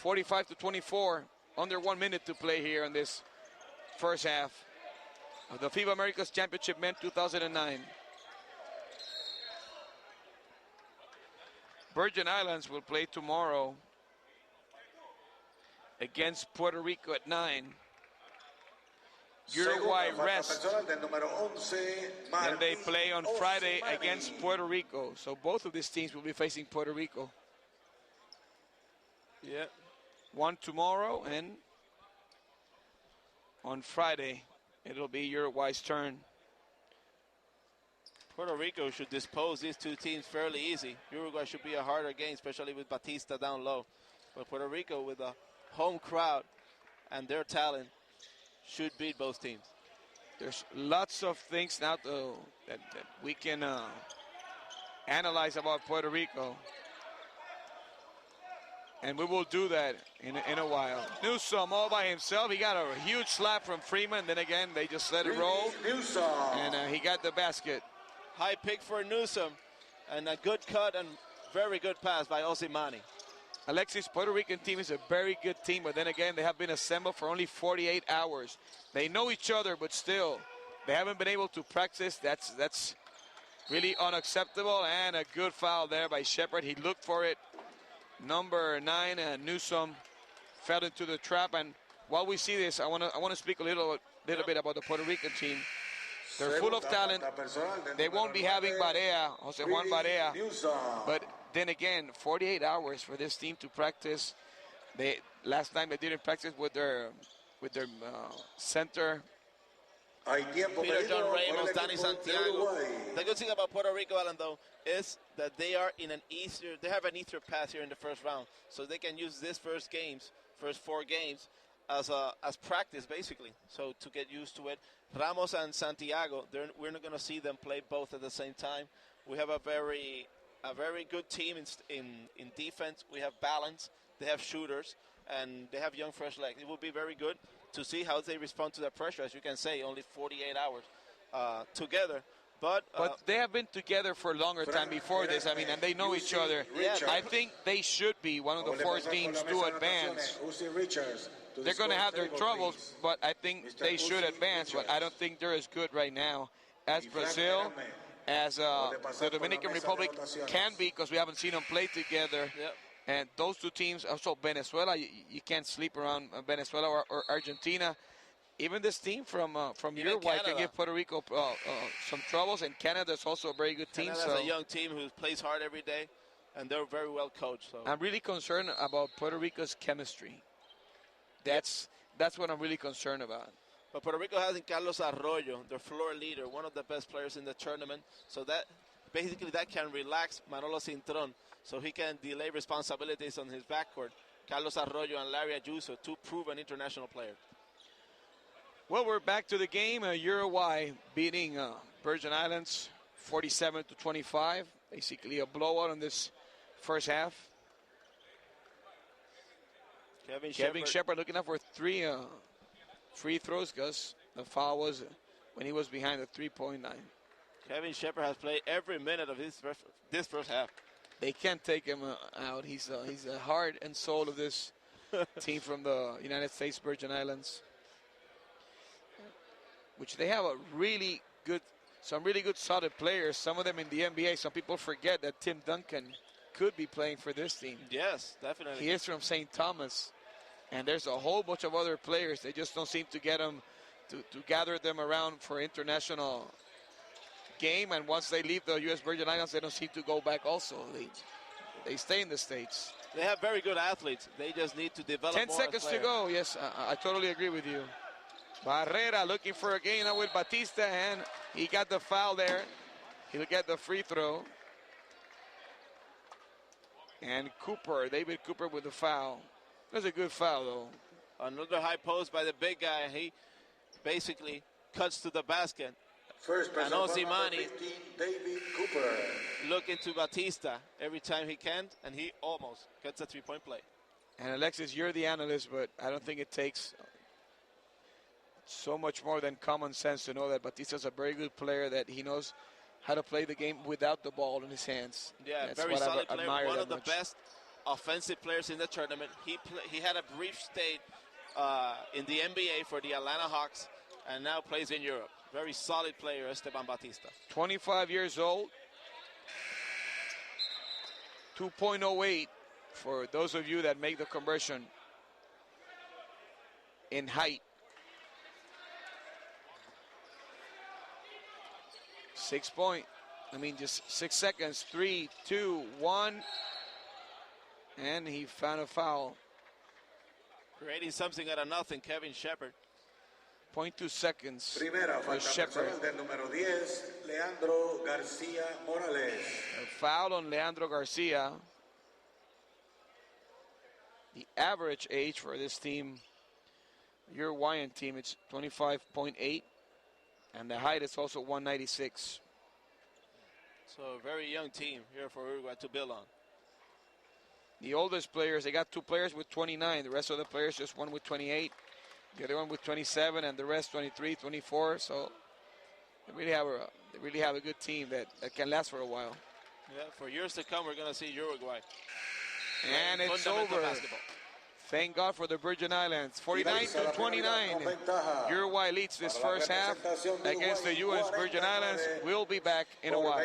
45-24, under 1 minute to play here in this first half of the FIBA Americas Championship Men 2009. Virgin Islands will play tomorrow against Puerto Rico at 9. Uruguay rest, and they play on Friday against Puerto Rico. So both of these teams will be facing Puerto Rico. Yeah. One tomorrow and on Friday, it'll be Uruguay's turn. Puerto Rico should dispose these two teams fairly easy. Uruguay should be a harder game, especially with Batista down low. But Puerto Rico, with a home crowd and their talent, should beat both teams. There's lots of things now that we can analyze about Puerto Rico. And we will do that in a while. Newsom all by himself. He got a huge slap from Freeman. Then again, they just let it roll. Newsom. And he got the basket. High pick for Newsom. And a good cut and very good pass by Osimani. Alexis, Puerto Rican team is a very good team, but then again, they have been assembled for only 48 hours. They know each other, but still, they haven't been able to practice. That's really unacceptable, and a good foul there by Shepard. He looked for it. Number 9, Newsom, fell into the trap. And while we see this, I want to speak a little bit about the Puerto Rican team. They're full of talent. They won't be having Barea, Jose Juan Barea, but then again, 48 hours for this team to practice. Last time they didn't practice with their center. Peter John Ramos, Danny Santiago. The good thing about Puerto Rico, Alan, though, is that they have an easier path here in the first round, so they can use this first 4 games, as practice, basically. So to get used to it, Ramos and Santiago, we're not going to see them play both at the same time. We have a very good team in defense. We have balance. They have shooters, and they have young, fresh legs. It will be very good to see how they respond to that pressure. As you can say, only 48 hours together. But they have been together for a longer time before this. I mean, and they know each other. Yeah, I think they should be one of the 4 teams to advance. They're going to have their troubles, but I think they should advance. But I don't think they're as good right now as Brazil, as the Dominican Republic can be, because we haven't seen them play together. Yep. And those 2 teams, also Venezuela, you can't sleep around Venezuela or Argentina. Even this team from Uruguay can give Puerto Rico some troubles, and Canada's also a very good team. Canada's a young team who plays hard every day, and they're very well coached. So I'm really concerned about Puerto Rico's chemistry. That's what I'm really concerned about. But Puerto Rico has in Carlos Arroyo, their floor leader, one of the best players in the tournament. So that can relax Manolo Cintrón, so he can delay responsibilities on his backcourt. Carlos Arroyo and Larry Ayuso, 2 proven international players. Well, we're back to the game. Uruguay beating Virgin Islands 47-25. Basically a blowout in this first half. Kevin Shepard looking up for 3 free throws, Gus. The foul was when he was behind the 3-point line. Kevin Shepard has played every minute of this first half. They can't take him out. He's the heart and soul of this team from the United States Virgin Islands, which they have some really good solid players. Some of them in the NBA. Some people forget that Tim Duncan could be playing for this team. Yes, definitely. He is from St. Thomas. And there's a whole bunch of other players. They just don't seem to get them to gather them around for international game. And once they leave the U.S. Virgin Islands, they don't seem to go back also. They stay in the States. They have very good athletes. They just need to develop 10 more seconds to go. Yes, I totally agree with you. Barrera looking for a gain with Batista, and he got the foul there. He'll get the free throw. And David Cooper with the foul. That's a good foul, though. Another high post by the big guy. He basically cuts to the basket. And Osimani, David Cooper, looking to Batista every time he can, and he almost gets a 3-point play. And Alexis, you're the analyst, but I don't think it takes so much more than common sense to know that Batista's a very good player, that he knows how to play the game without the ball in his hands. Yeah, that's very what solid I've player, one of the much. best offensive players in the tournament. He had a brief stay in the NBA for the Atlanta Hawks, and now plays in Europe. Very solid player, Esteban Batista. 25 years old. 2.08 for those of you that make the conversion in height. 6 point. I mean, just 6 seconds. 3, 2, 1. And he found a foul. Creating something out of nothing, Kevin Shepard. 0.2 seconds. Primera for falta Shepherd. personal del número 10, Leandro García Morales. A foul on Leandro Garcia. The average age for this team, Uruguayan team, it's 25.8. And the height is also 196. So a very young team here for Uruguay to build on. The oldest players, they got 2 players with 29. The rest of the players, just one with 28. The other one with 27, and the rest 23, 24. So they really have a good team that can last for a while. Yeah, for years to come, we're going to see Uruguay. And it's Fundamental over. basketball. Thank God for the Virgin Islands. 49-29. Uruguay leads this first half against the U.S. Virgin Islands. We'll be back in a while.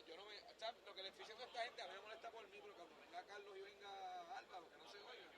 Yo no me, ¿sabes? Lo que le estoy diciendo a esta gente a mí me molesta por mí, pero cuando venga Carlos y venga Álvaro, que no se oiga.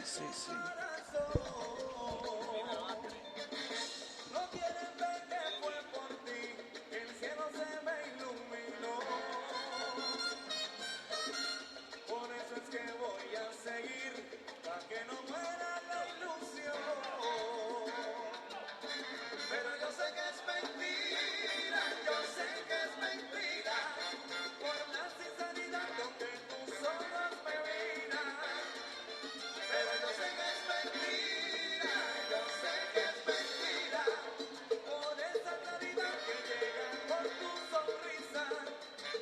Sí, sí. No quieren ver que fue por ti, que el cielo se me iluminó. Por eso es que voy a seguir, para que no muera la ilusión. Pero yo sé que es mentira, yo sé que es mentira, por la sinceridad con que tus ojos me miran. Pero yo sé que es mentira, yo sé que es mentira, por esa claridad que llega con tu sonrisa.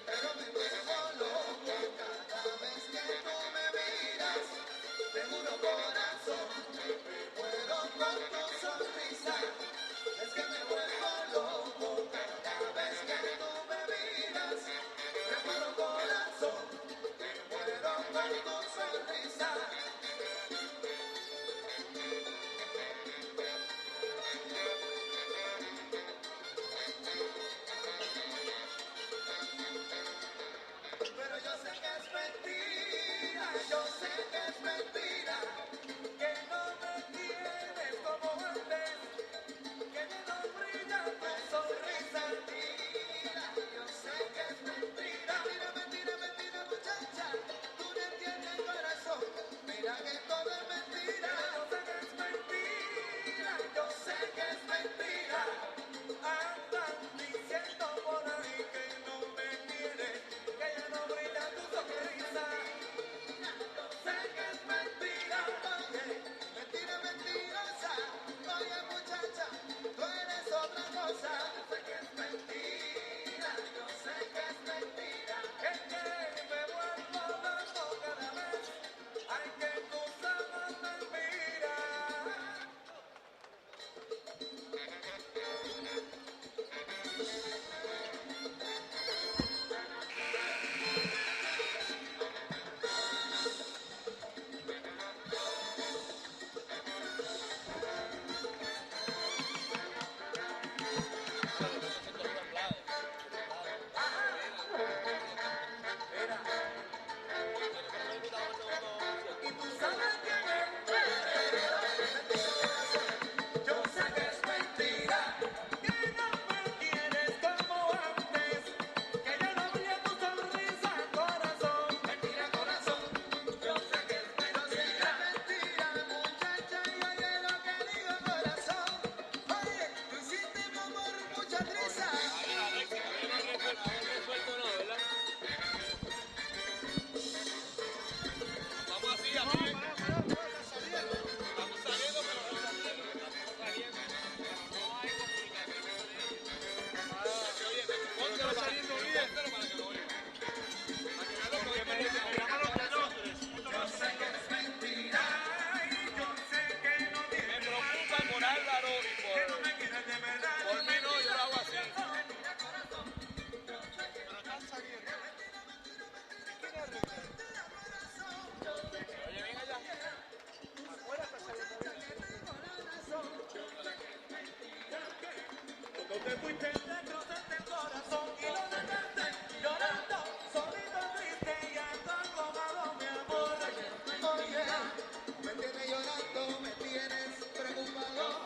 Pero me vuelvo loco cada vez que tú me miras. Te juro corazón, me muero con tu sonrisa. Es que me vuelvo loco cada vez que tú me miras. Me muero corazón, me muero con tu sonrisa. Pero yo sé que es mentira, yo sé que es mentira, que no me tienes como antes, que ya no brilla tu sonrisa. Mira, yo sé que es mentira, mentira, mentira, mentira, muchacha, tú no entiendes corazón, mira que todo es mentira. Yo sé que es mentira, yo sé que es mentira, andan diciendo por ahí que no me quieres, que ya no brilla tu sonrisa. Yo sé que es mentira, oye, mentira mentirosa, oye muchacha, tú eres otra cosa. Yo sé que es mentira, yo sé que es mentira, es que me vuelvo loco cada vez, ay que tus ojos me miran. Y tú sabes quién es. Yo sé que es mentira, que no me quieres como antes, que ya no brilla tu sonrisa, corazón. Mentira, corazón. Yo sé que es mentira, mentira, muchacha, y oye lo que digo, corazón. Oye, tú hiciste mi amor mucha risa. Vamos así, amigo. Estamos saliendo, pero no estamos saliendo. No hay comunicación con ellos. Oye, póntelo para que lo oigan. Para que vean lo que Yo sé que es mentira, yo sé que no me tienes preocupa por Álvaro y que no me quieres de verdad. por mí no, yo lo hago así. Pero están saliendo. Oye, ven allá. Afuera está saliendo bien. Cuando te fuiste te cruzaste el corazón y lo dejaste llorando, solito triste y atormentado, mi amor. Oye, me tienes llorando, me tienes preocupado.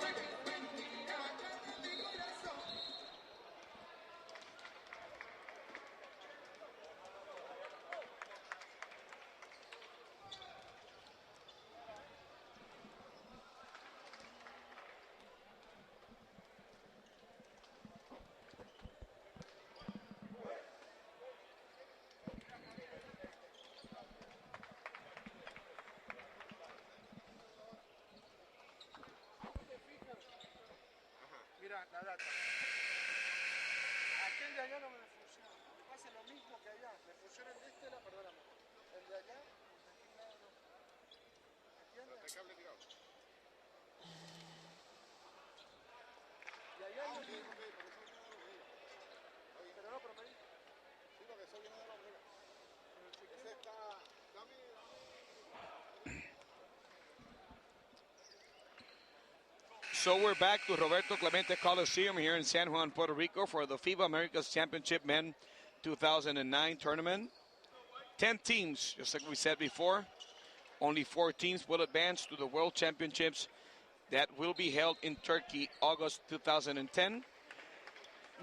Mira, la data. Aquel de allá no me funciona. Me pasa lo mismo que allá. Me funciona el de este, perdóname. El de allá, aquí no. ¿Entiendes? Está cable tirado. Y allá hay pero no, pero me dijo. Sí, porque eso viene de la omega. Ese está... Dame... So we're back to Roberto Clemente Coliseum here in San Juan, Puerto Rico for the FIBA Americas Championship Men 2009 tournament. 10 teams, just like we said before. Only 4 teams will advance to the World Championships that will be held in Turkey, August 2010.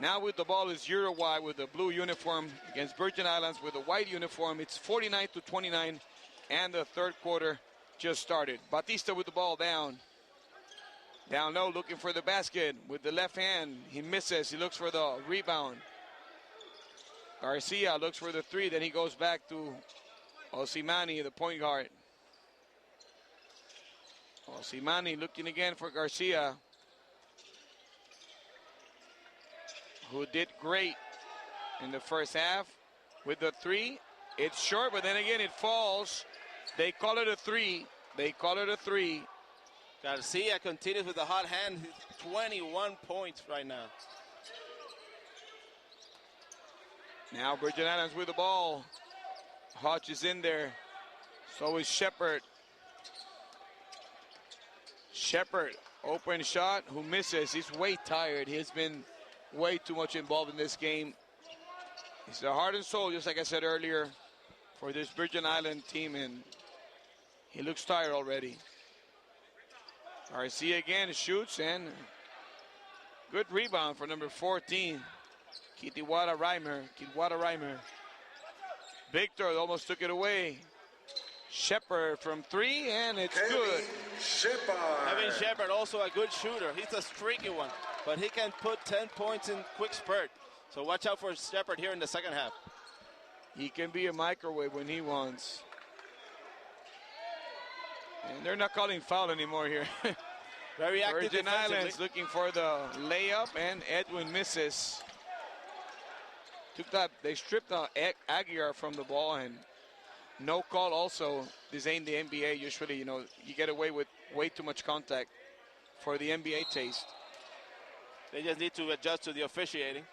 Now with the ball is Uruguay with the blue uniform against Virgin Islands with a white uniform. It's 49-29, and the third quarter just started. Batista with the ball down. Down low, looking for the basket with the left hand. He misses. He looks for the rebound. Garcia looks for the three. Then he goes back to Osimani, the point guard. Osimani looking again for Garcia, who did great in the first half with the three. It's short, but then again it falls. They call it a three. They call it a three. Garcia continues with the hot hand. 21 points right now. Now Virgin Islands with the ball. Hodge is in there. So is Shepard. Shepard, open shot, who misses. He's way tired. He's been way too much involved in this game. He's the heart and soul, just like I said earlier, for this Virgin Island team, and he looks tired already. Garcia again shoots, and good rebound for number 14, Kitiwara Reimer. Victor almost took it away. Shepard from three, and it's good. Kevin Shepard, also a good shooter. He's a streaky one, but he can put 10 points in quick spurt. So watch out for Shepard here in the second half. He can be a microwave when he wants. And they're not calling foul anymore here. Very active Virgin defensively. Islands looking for the layup, and Edwin misses. They stripped Aguiar from the ball, and no call also. This ain't the NBA. Usually, you get away with way too much contact for the NBA taste. They just need to adjust to the officiating.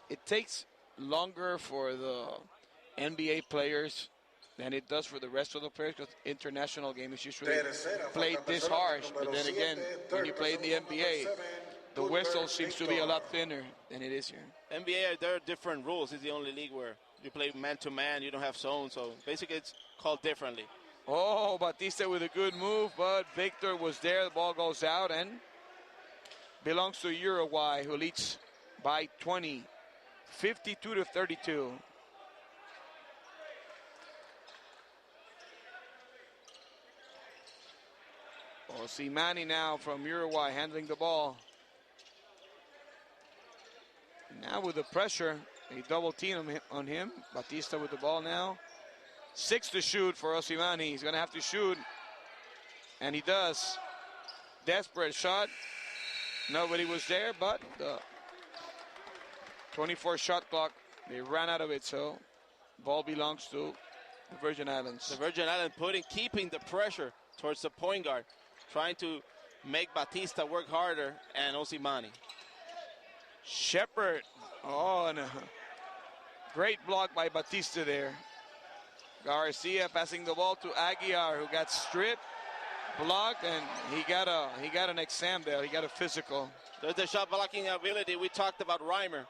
It takes longer for the NBA players than it does for the rest of the players, because international game is usually played this harsh. But then again, when you play in the NBA, the whistle seems to be a lot thinner than it is here. NBA, there are different rules. It's the only league where you play man-to-man, you don't have zone, so basically it's called differently. Oh, Batista with a good move, but Victor was there. The ball goes out and belongs to Uruguay, who leads by 20, 52-32. Osimani now from Uruguay handling the ball. Now with the pressure, a double team on him. Batista with the ball now. 6 to shoot for Osimani. He's going to have to shoot, and he does. Desperate shot. Nobody was there, but the 24 shot clock, they ran out of it, so ball belongs to the Virgin Islands. The Virgin Islands keeping the pressure towards the point guard, trying to make Batista work harder, and Osimani. Shepard, and a great block by Batista there. Garcia passing the ball to Aguiar, who got stripped, blocked, and he got an exam there. He got a physical. There's the shot blocking ability. We talked about Reimer.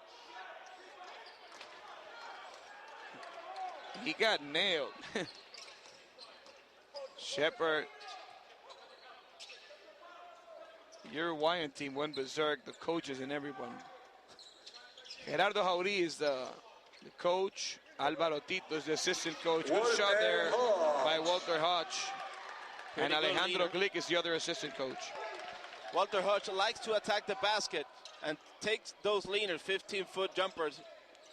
He got nailed. Shepard. Uruguayan team went berserk, the coaches and everyone. Gerardo Jauri is the coach. Alvaro Tito is the assistant coach. Good shot there by Walter Hodge. And Alejandro Glick is the other assistant coach. Walter Hodge likes to attack the basket and takes those leaner 15-foot jumpers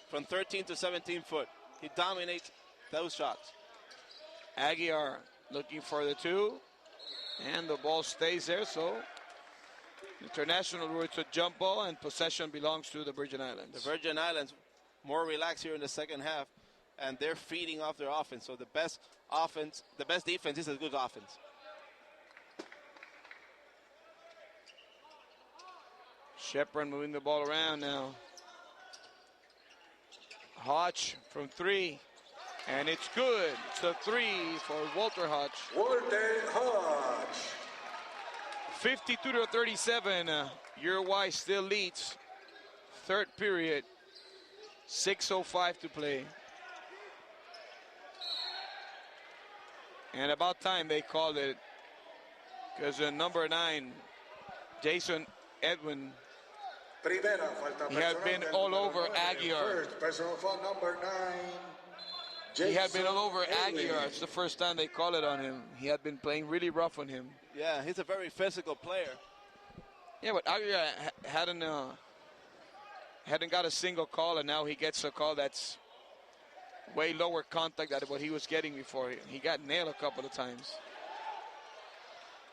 from 13 to 17 foot. He dominates those shots. Aguiar looking for the two. And the ball stays there, so international rule, it's a jump ball, and possession belongs to the Virgin Islands. The Virgin Islands more relaxed here in the second half, and they're feeding off their offense. So the best defense is a good offense. Shepard moving the ball around now. Hodge from three, and it's good. It's a three for Walter Hodge. Walter Hodge. 52-37. Uruguay still leads. Third period. 6:05 to play. And about time they called it, because number 9, Jason Edwin, Primera falta he had personal been del all número over 9. Aguiar. First personal foul, number 9. He had been all over Edwin. Aguiar. It's the first time they called it on him. He had been playing really rough on him. Yeah, he's a very physical player. Yeah, but Aguiar hadn't got a single call, and now he gets a call that's way lower contact than what he was getting before. He got nailed a couple of times.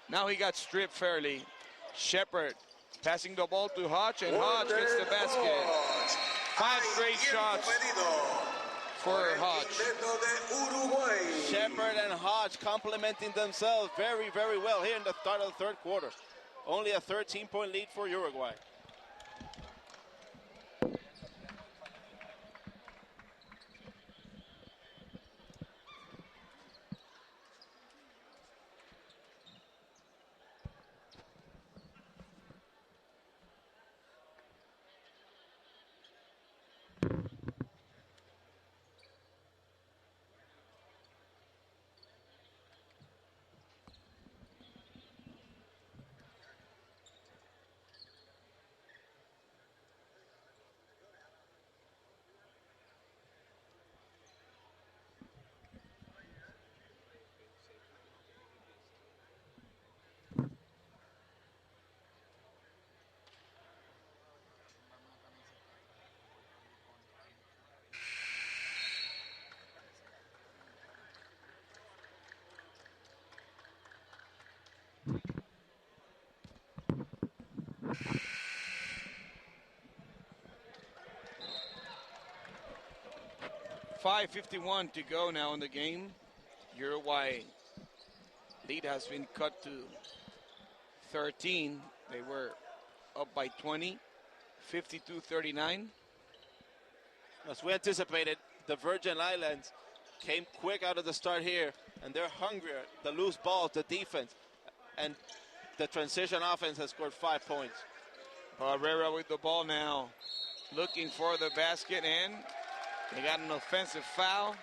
Now he got stripped fairly. Shepard passing the ball to Hodge, and Hodge gets the basket. 5 straight shots for Hodge. Shepard and Hodge complementing themselves very, very well here in the start of the third quarter. Only a 13-point lead for Uruguay. .551 to go now in the game. Uruguay lead has been cut to 13. They were up by 20, 52-39. As we anticipated, the Virgin Islands came quick out of the start here, and they're hungrier. The loose balls, the defense, and the transition offense has scored 5 points. Barrera with the ball now, looking for the basket, and they got an offensive foul.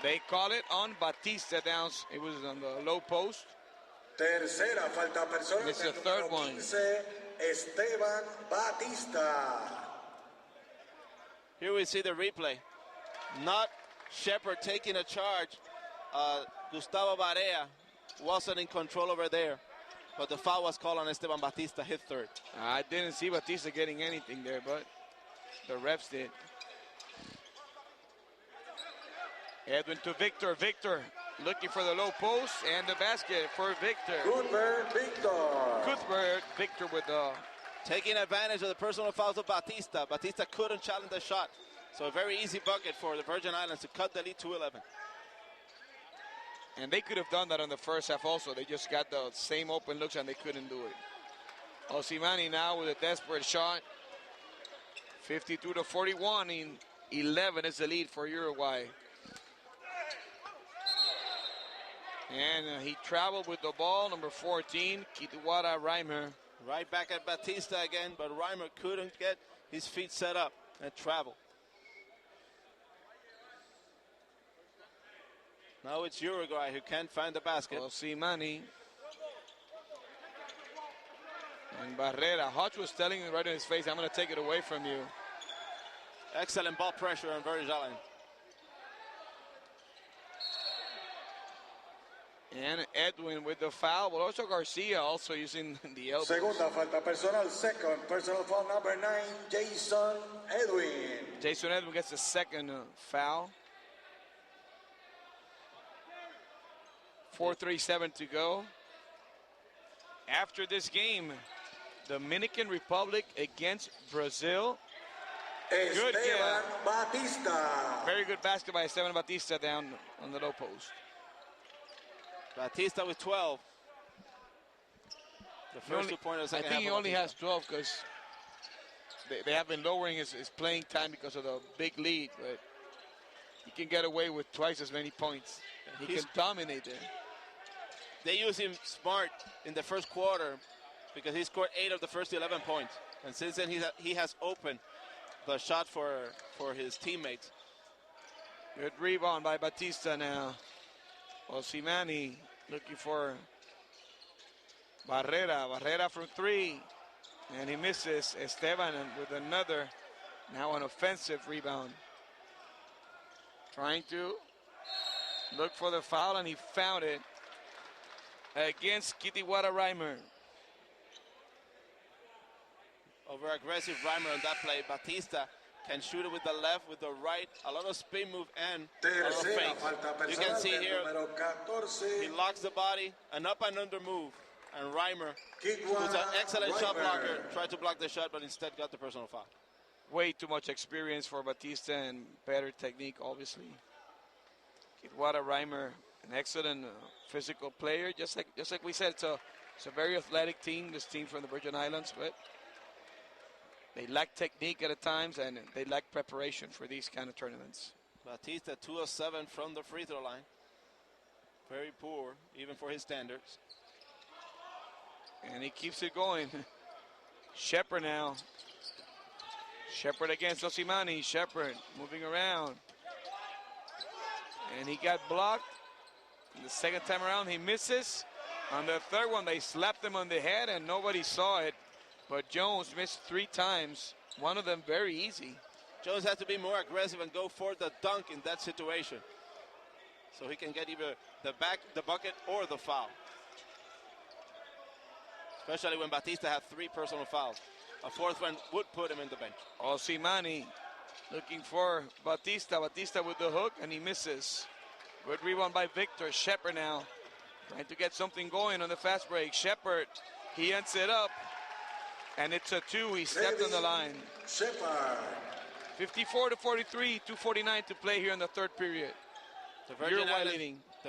They call it on Batista down. It was on the low post. Tercera falta personal. It's the third one. Esteban Batista. Here we see the replay. Not Shepard taking a charge. Gustavo Barea wasn't in control over there. But the foul was called on Esteban Batista, his third. I didn't see Batista getting anything there, but the refs did. Edwin to Victor. Victor looking for the low post and the basket for Victor. Cuthbert Victor. Cuthbert Victor with the... Taking advantage of the personal fouls of Batista. Batista couldn't challenge the shot. So a very easy bucket for the Virgin Islands to cut the lead to 11. And they could have done that in the first half also. They just got the same open looks and they couldn't do it. Osimani now with a desperate shot. 52-41 in 11 is the lead for Uruguay. And he traveled with the ball, number 14, Kituwara Reimer. Right back at Batista again, but Reimer couldn't get his feet set up and travel. Now it's Uruguay who can't find the basket. Osimani. And Barrera. Hodge was telling him right in his face, I'm going to take it away from you. Excellent ball pressure on Virgin Islands. And Edwin with the foul, but also Garcia also using the elbows. Segunda falta personal, second personal foul, number 9, Jason Edwin. Jason Edwin gets the second foul. 4:37 to go. After this game, Dominican Republic against Brazil. Good Esteban Batista. Very good basket by Esteban Batista down on the low post. Batista with 12. The first 2 pointers. I think he only has 12 because they have been lowering his playing time because of the big lead, but he can get away with twice as many points. He can dominate there. They use him smart in the first quarter because he scored 8 of the first 11 points. And since then, he has opened the shot for his teammates. Good rebound by Batista now. Osimani looking for Barrera. Barrera from three. And he misses. Esteban with another, now an offensive rebound. Trying to look for the foul, and he found it against Kitiwara Reimer. Over aggressive Reimer on that play. Batista can shoot it with the left, with the right, a lot of spin move and a lot of fakes. You can see here, he locks the body, an up and under move. And Reimer, who's an excellent shot blocker, tried to block the shot, but instead got the personal foul. Way too much experience for Batista and better technique, obviously. Kitiwara Reimer, an excellent physical player. Just like we said, it's a very athletic team, this team from the Virgin Islands, but they lack technique at times, and they lack preparation for these kind of tournaments. Batista 2 of 7 from the free throw line. Very poor, even for his standards. And he keeps it going. Shepard now. Shepard against Osimani. Shepard moving around. And he got blocked. The second time around, he misses. On the third one, they slapped him on the head, and nobody saw it. But Jones missed 3 times. One of them very easy. Jones has to be more aggressive and go for the dunk in that situation, so he can get either the bucket or the foul. Especially when Batista had 3 personal fouls. A 4th one would put him in the bench. Osimani looking for Batista. Batista with the hook, and he misses. Good rebound by Victor. Shepard now trying to get something going on the fast break. Shepard, he ends it up, and it's a 2. He stepped on the line. Shepard. 54-43, 2:49 to play here in the third period. The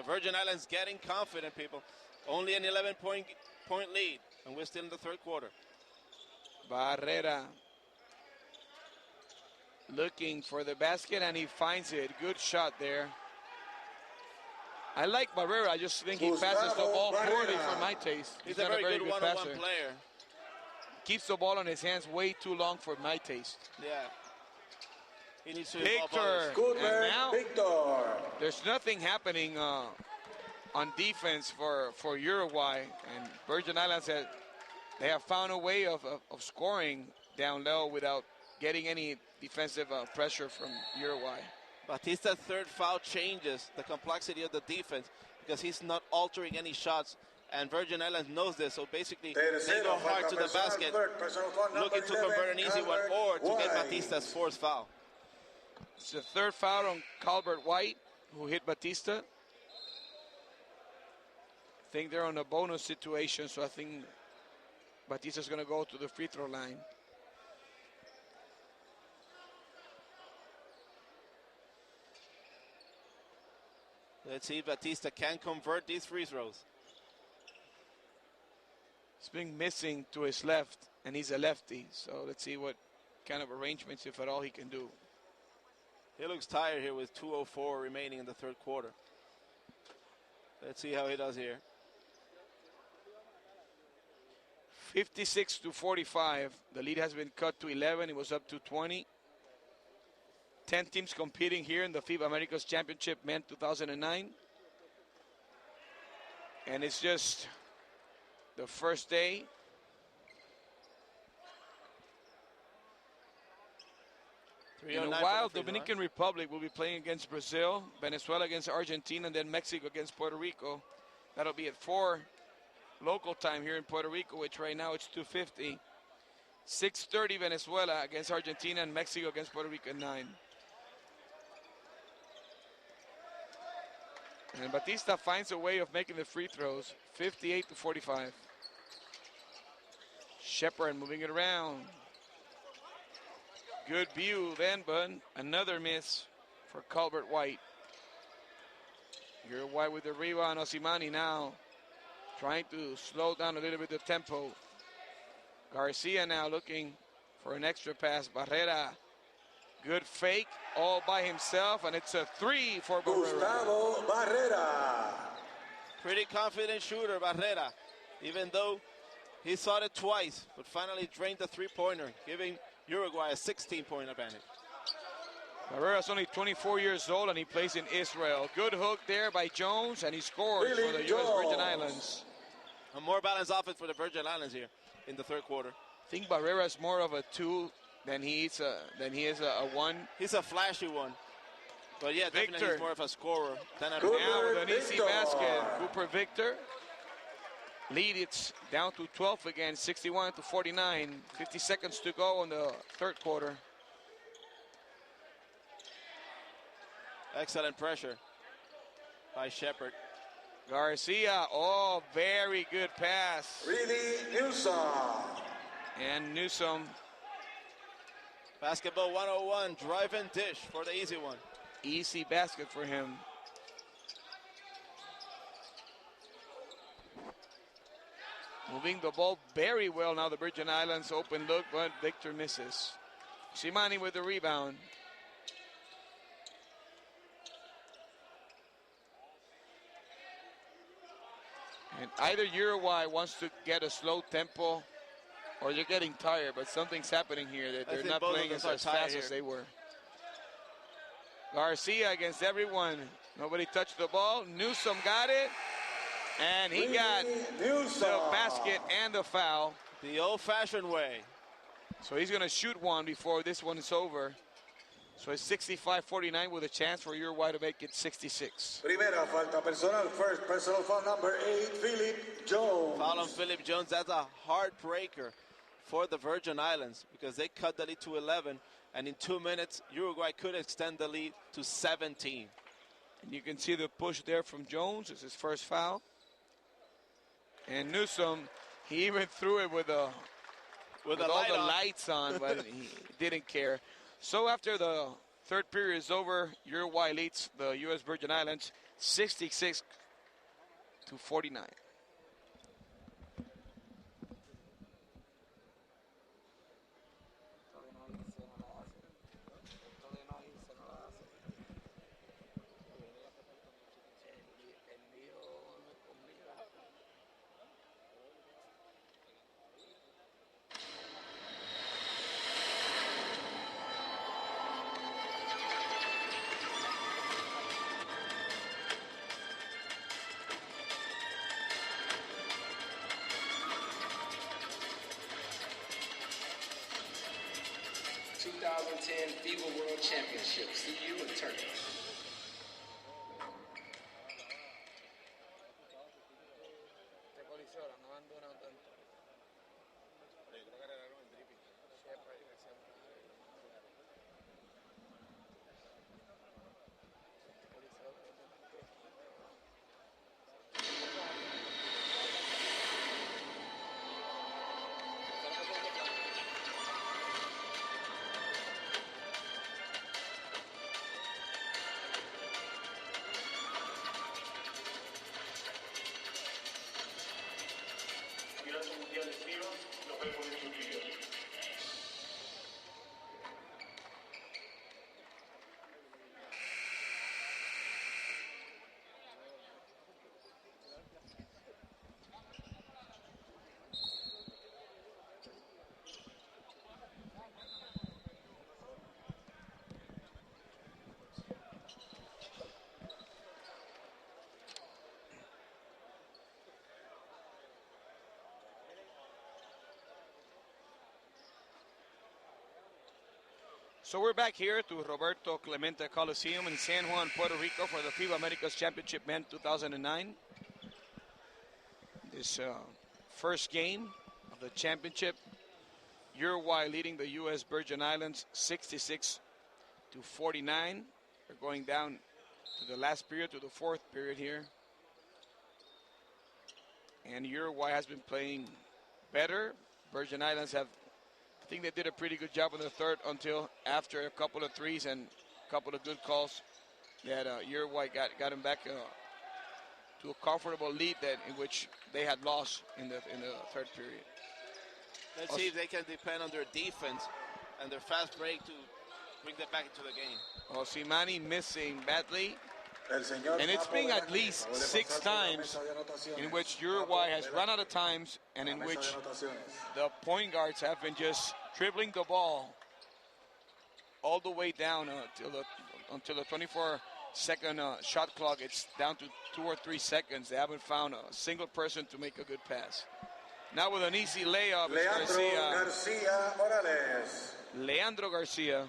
Virgin Islands getting confident, people. Only an 11-point lead, and we're still in the third quarter. Barrera looking for the basket, and he finds it. Good shot there. I like Barrera. I just think he passes the ball poorly for my taste. He's a very good one-on-one player. Keeps the ball on his hands way too long for my taste. Yeah. He needs to Victor. And now Victor. There's nothing happening on defense for Uruguay, and Virgin Islands they have found a way of scoring down low without getting any defensive pressure from Uruguay. Batista's third foul changes the complexity of the defense because he's not altering any shots, and Virgin Islands knows this, so basically they go hard to the basket, looking to convert an easy one or to get Batista's 4th foul. It's the 3rd foul on Colbert White, who hit Batista. I think they're on a bonus situation, so I think Batista's going to go to the free throw line. Let's see if Batista can convert these free throws. He's been missing to his left, and he's a lefty, so let's see what kind of arrangements, if at all, he can do. He looks tired here with 2:04 remaining in the third quarter. Let's see how he does here. 56-45. The lead has been cut to 11. It was up to 20. 10 teams competing here in the FIBA Americas Championship Men 2009. And it's just the first day. In a while, Dominican Republic will be playing against Brazil, Venezuela against Argentina, and then Mexico against Puerto Rico. That'll be at 4 local time here in Puerto Rico, which right now it's 2:50. 6:30 Venezuela against Argentina, and Mexico against Puerto Rico at 9. And Batista finds a way of making the free throws. 58-45. Shepard moving it around. Good view then, but another miss for Colbert White. Uruguay with the rebound. Osimani now trying to slow down a little bit the tempo. Garcia now looking for an extra pass. Barrera, good fake all by himself, and it's a 3 for Gustavo Barrera. Pretty confident shooter, Barrera, even though he saw it twice, but finally drained the 3-pointer, giving Uruguay a 16-point advantage. Barrera's only 24 years old, and he plays in Israel. Good hook there by Jones, and he scores for the U.S. Virgin Islands. A more balanced offense for the Virgin Islands here in the third quarter. I think Barrera's more of a 2 than he is a 1. He's a flashy one. But yeah, definitely he's more of a scorer than a now with an easy basket. Cooper Victor. Lead, it's down to 12 again, 61-49. 50 seconds to go in the third quarter. Excellent pressure by Shepard. Garcia, oh, very good pass. Really Newsom. And Newsom. Basketball 101, drive and dish for the easy one. Easy basket for him. Moving the ball very well now, the Virgin Islands open look, but Victor misses. Shimani with the rebound. And either Uruguay wants to get a slow tempo or they're getting tired, but something's happening here that they're not playing as fast as they were. Garcia against everyone. Nobody touched the ball. Newsom got it. And he got the basket and the foul. The old-fashioned way. So he's going to shoot one before this one is over. So it's 65-49 with a chance for Uruguay to make it 66. Primera falta personal, first personal foul number 8, Philip Jones. Foul on Philip Jones. That's a heartbreaker for the Virgin Islands because they cut the lead to 11. And in 2 minutes, Uruguay could extend the lead to 17. And you can see the push there from Jones. It's his first foul. And Newsom, he even threw it with all the lights on, but he didn't care. So after the third period is over, Uruguay leads the U.S. Virgin Islands 66-49. FIBA World Championship. See you in Turkey. So we're back here to Roberto Clemente Coliseum in San Juan, Puerto Rico for the FIBA Americas Championship Men 2009. This first game of the championship, Uruguay leading the U.S. Virgin Islands 66-49. They're going down to the last period, to the fourth period here. And Uruguay has been playing better. Virgin Islands have, I think they did a pretty good job in the third until after a couple of threes and a couple of good calls that Uruguay got him back to a comfortable lead that in which they had lost in the third period. Let's see if they can depend on their defense and their fast break to bring them back into the game. Osimani missing badly. And it's been at least 6 times in which Uruguay has run out of times and in which the point guards have been just dribbling the ball. all the way down until the 24-second shot clock. It's down to 2 or 3 seconds. They haven't found a single person to make a good pass. Now with an easy layup, it's Garcia Morales. Leandro Garcia.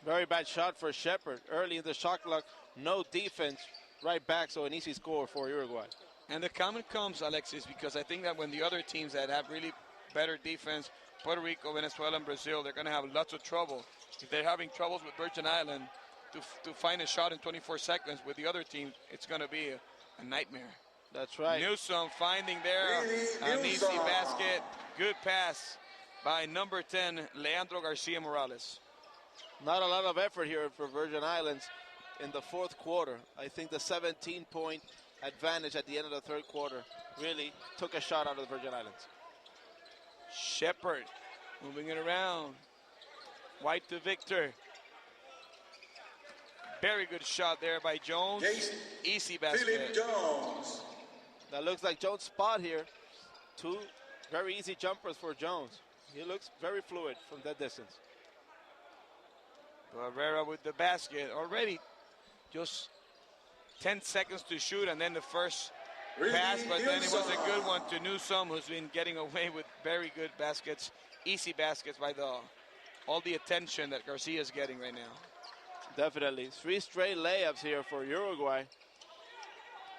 Very bad shot for Shepard. Early in the shot clock, no defense. Right back, so an easy score for Uruguay. And the comment comes, Alexis, because I think that when the other teams that have really better defense, Puerto Rico, Venezuela, and Brazil, they're going to have lots of trouble. If they're having troubles with Virgin Island to find a shot in 24 seconds, with the other team, it's going to be a nightmare. That's right. Newsom finding there an easy basket. Good pass by number 10, Leandro Garcia Morales. Not a lot of effort here for Virgin Islands in the fourth quarter. I think the 17-point advantage at the end of the third quarter really took a shot out of the Virgin Islands. Shepard moving it around. White to Victor. Very good shot there by Jones. Easy basket. Philip Jones. That looks like Jones' spot here. 2 very easy jumpers for Jones. He looks very fluid from that distance. Barrera with the basket. Already just 10 seconds to shoot, and then the first pass, but then it was a good one to Newsom, who's been getting away with very good baskets, easy baskets by all the attention that Garcia is getting right now. Definitely. 3 straight layups here for Uruguay.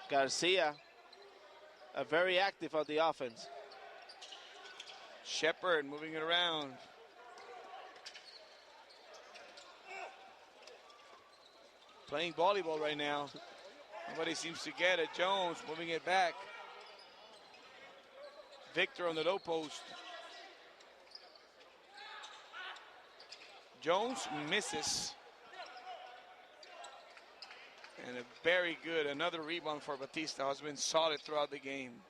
Garcia, very active on the offense. Shepard moving it around. Playing volleyball right now. Nobody seems to get it. Jones moving it back. Victor on the low post. Jones misses. And a very good, another rebound for Batista, has been solid throughout the game.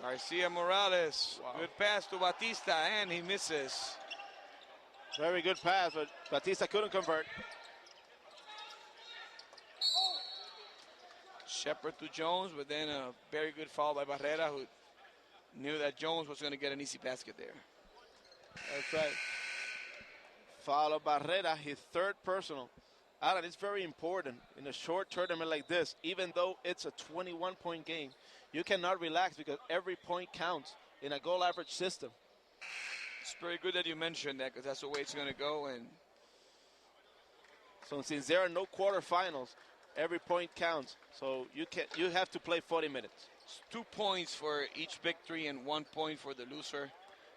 Garcia Morales, good pass to Batista, and he misses. Very good pass, but Batista couldn't convert. Shepard to Jones, but then a very good foul by Barrera, who knew that Jones was going to get an easy basket there. That's right. Foul of Barrera, his 3rd personal. Alan, it's very important in a short tournament like this, even though it's a 21-point game, you cannot relax because every point counts in a goal average system. It's very good that you mentioned that, because that's the way it's going to go. And so since there are no quarterfinals, every point counts. So you have to play 40 minutes. It's 2 points for each victory and 1 point for the loser.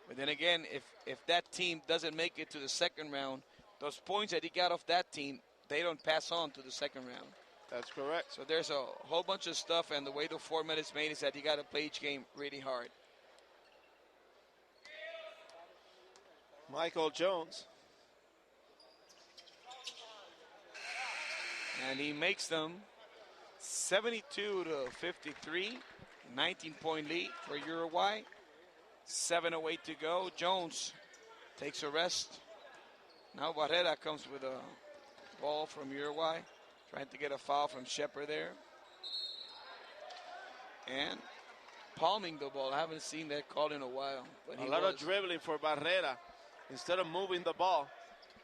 But then again, if that team doesn't make it to the second round, those points that he got off that team, they don't pass on to the second round. That's correct. So there's a whole bunch of stuff, and the way the format is made is that you got to play each game really hard. Michael Jones. And he makes them 72-53, 19-point lead for Uruguay. 7:08 to go. Jones takes a rest. Now Barrera comes with a ball from Uruguay, trying to get a foul from Shepard there. And palming the ball. I haven't seen that call in a while. But a lot of dribbling for Barrera. Instead of moving the ball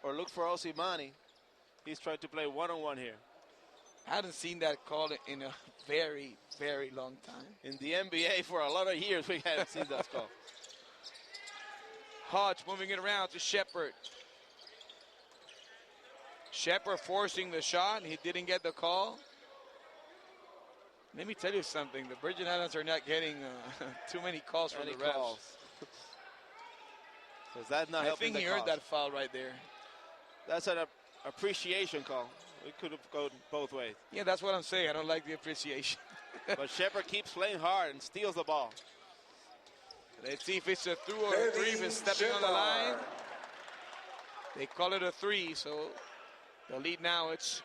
or look for Osimani, he's trying to play one-on-one here. I haven't seen that call in a very, very long time. In the NBA for a lot of years, we haven't seen that call. Hodge moving it around to Shepard. Shepard forcing the shot. He didn't get the call. Let me tell you something. The Virgin Islands are not getting too many calls from the refs. Is that not I think he earned that foul right there. That's an appreciation call. It could have gone both ways. Yeah, that's what I'm saying. I don't like the appreciation. But Shepard keeps playing hard and steals the ball. Let's see if it's a through or a 3. If it's stepping on the line. They call it a 3, so the lead now, it's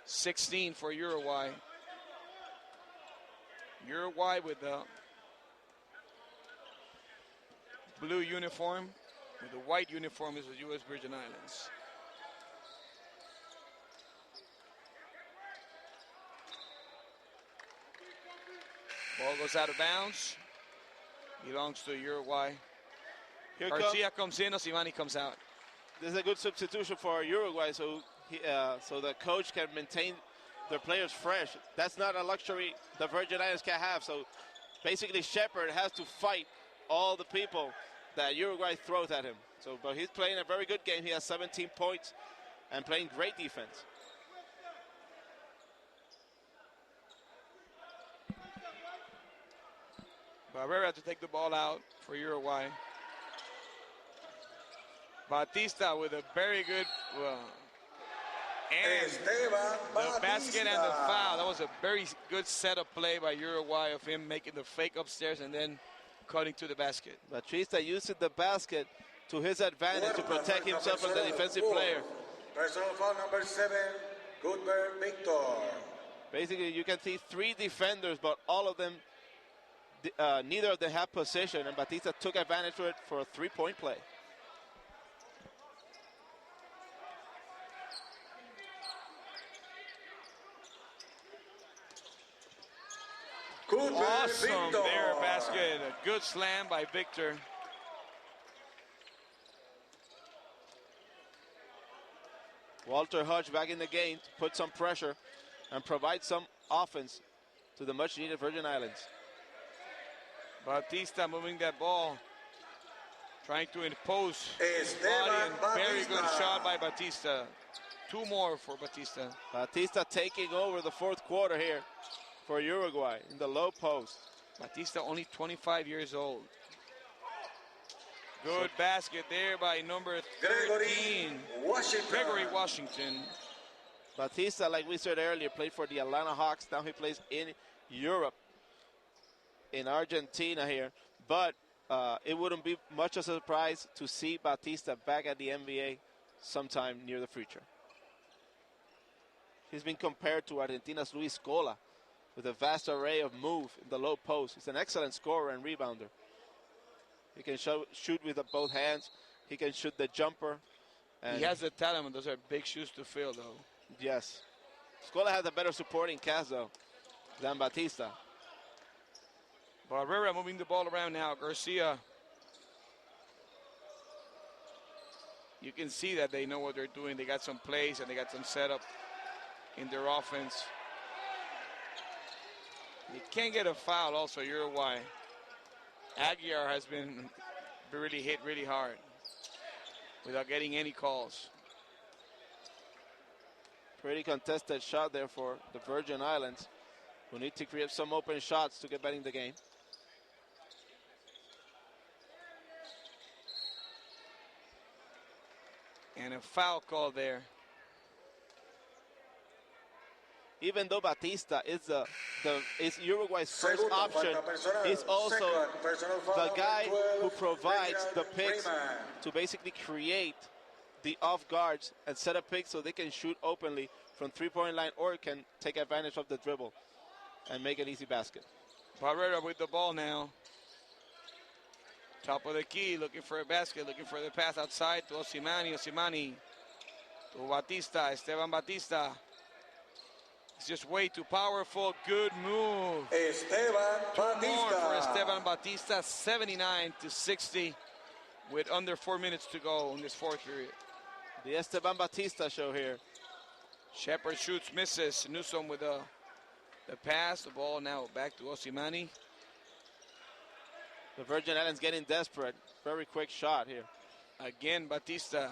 16 for Uruguay. Uruguay with the blue uniform. With the white uniform is the U.S. Virgin Islands. Ball goes out of bounds. Belongs to Uruguay. Here Garcia comes in, Osimani comes out. This is a good substitution for Uruguay, so the coach can maintain their players fresh. That's not a luxury the Virgin Islands can have. So basically, Shepard has to fight all the people that Uruguay throws at him. So, but he's playing a very good game. He has 17 points and playing great defense. Barrera to take the ball out for Uruguay. Batista with a very good, and the basket and the foul. That was a very good setup play by Uruguay of him making the fake upstairs and then cutting to the basket. Batista using the basket to his advantage to protect himself from the defensive player. Personal foul number 7, Cuthbert Victor. Basically, you can see 3 defenders, but all of them, neither of them have possession, and Batista took advantage of it for a 3-point play. Awesome there, basket. A good slam by Victor. Walter Hodge back in the game to put some pressure and provide some offense to the much-needed Virgin Islands. Batista moving that ball, trying to impose his body, and very good shot by Batista. 2 more for Batista. Batista taking over the 4th quarter here for Uruguay in the low post. Batista only 25 years old. Good basket there by number 13, Gregory Washington. Batista, like we said earlier, played for the Atlanta Hawks. Now he plays in Europe, in Argentina here. But it wouldn't be much of a surprise to see Batista back at the NBA sometime near the future. He's been compared to Argentina's Luis Scola with a vast array of move in the low post. He's an excellent scorer and rebounder. He can shoot with both hands. He can shoot the jumper. And he has the talent. Those are big shoes to fill, though. Yes. Scola has a better supporting cast, though, than Batista. Barrera moving the ball around now. Garcia. You can see that they know what they're doing. They got some plays and they got some setup in their offense. They can't get a foul also, Uruguay. Aguiar has been really hit really hard without getting any calls. Pretty contested shot there for the Virgin Islands, who need to create some open shots to get back in the game. And a foul call there. Even though Batista is Uruguay's first option, he's also the guy who provides the picks to basically create the off guards and set up picks so they can shoot openly from 3-point line or can take advantage of the dribble and make an easy basket. Barrera with the ball now. Top of the key, looking for a basket, looking for the pass outside to Osimani. Osimani to Batista, Esteban Batista. It's just way too powerful. Good move. Esteban Batista. More for Esteban Batista, 79-60 with under 4 minutes to go in this 4th period. The Esteban Batista show here. Shepard shoots, misses. Newsom with the pass. The ball now back to Osimani. The Virgin Islands getting desperate. Very quick shot here. Again, Batista.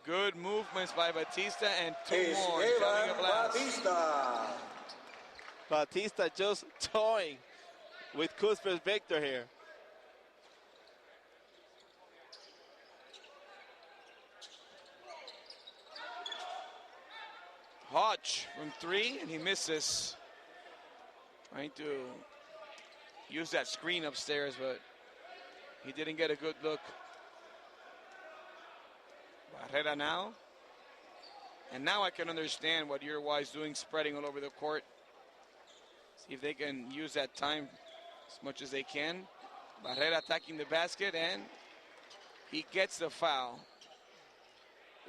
Good movements by Batista and 2 more. Coming a blast. Batista just toying with Cuthbert Victor here. Hodge from 3, and he misses. Trying to use that screen upstairs, but he didn't get a good look. Barrera now. And now I can understand what Uruguay is doing, spreading all over the court. See if they can use that time as much as they can. Barrera attacking the basket, and he gets the foul.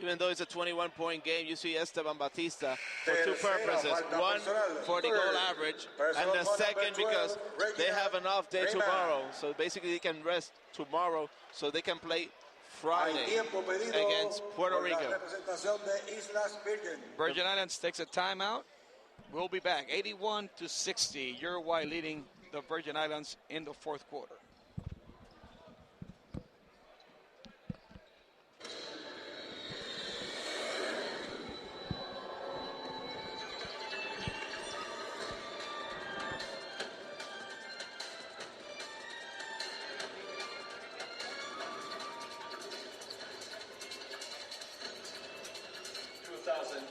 Even though it's a 21-point game, you see Esteban Batista for two Tercera purposes. falta One, personal. for the Third. goal average, Personal and the foul second number because 12, they have an off day Freeman. tomorrow. So basically they can rest tomorrow so they can play Hay Friday tiempo pedido against Puerto por la Rico. representación de Islas Virgenes. Virgin Islands takes a timeout. We'll be back. 81-60. Uruguay leading the Virgin Islands in the fourth quarter.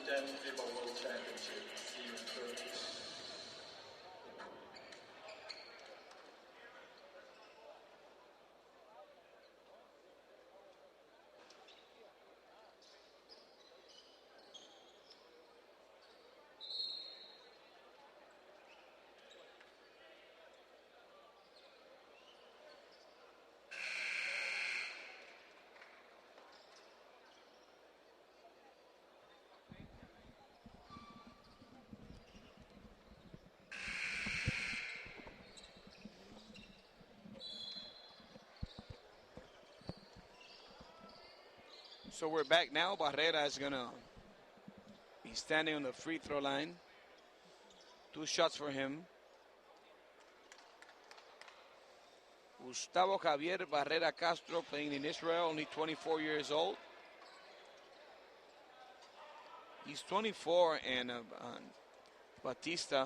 FIBA World Championship, Senior 30. So we're back now. Barrera is going to be standing on the free throw line. 2 shots for him. Gustavo Javier Barrera Castro, playing in Israel, only 24 years old. He's 24, and Batista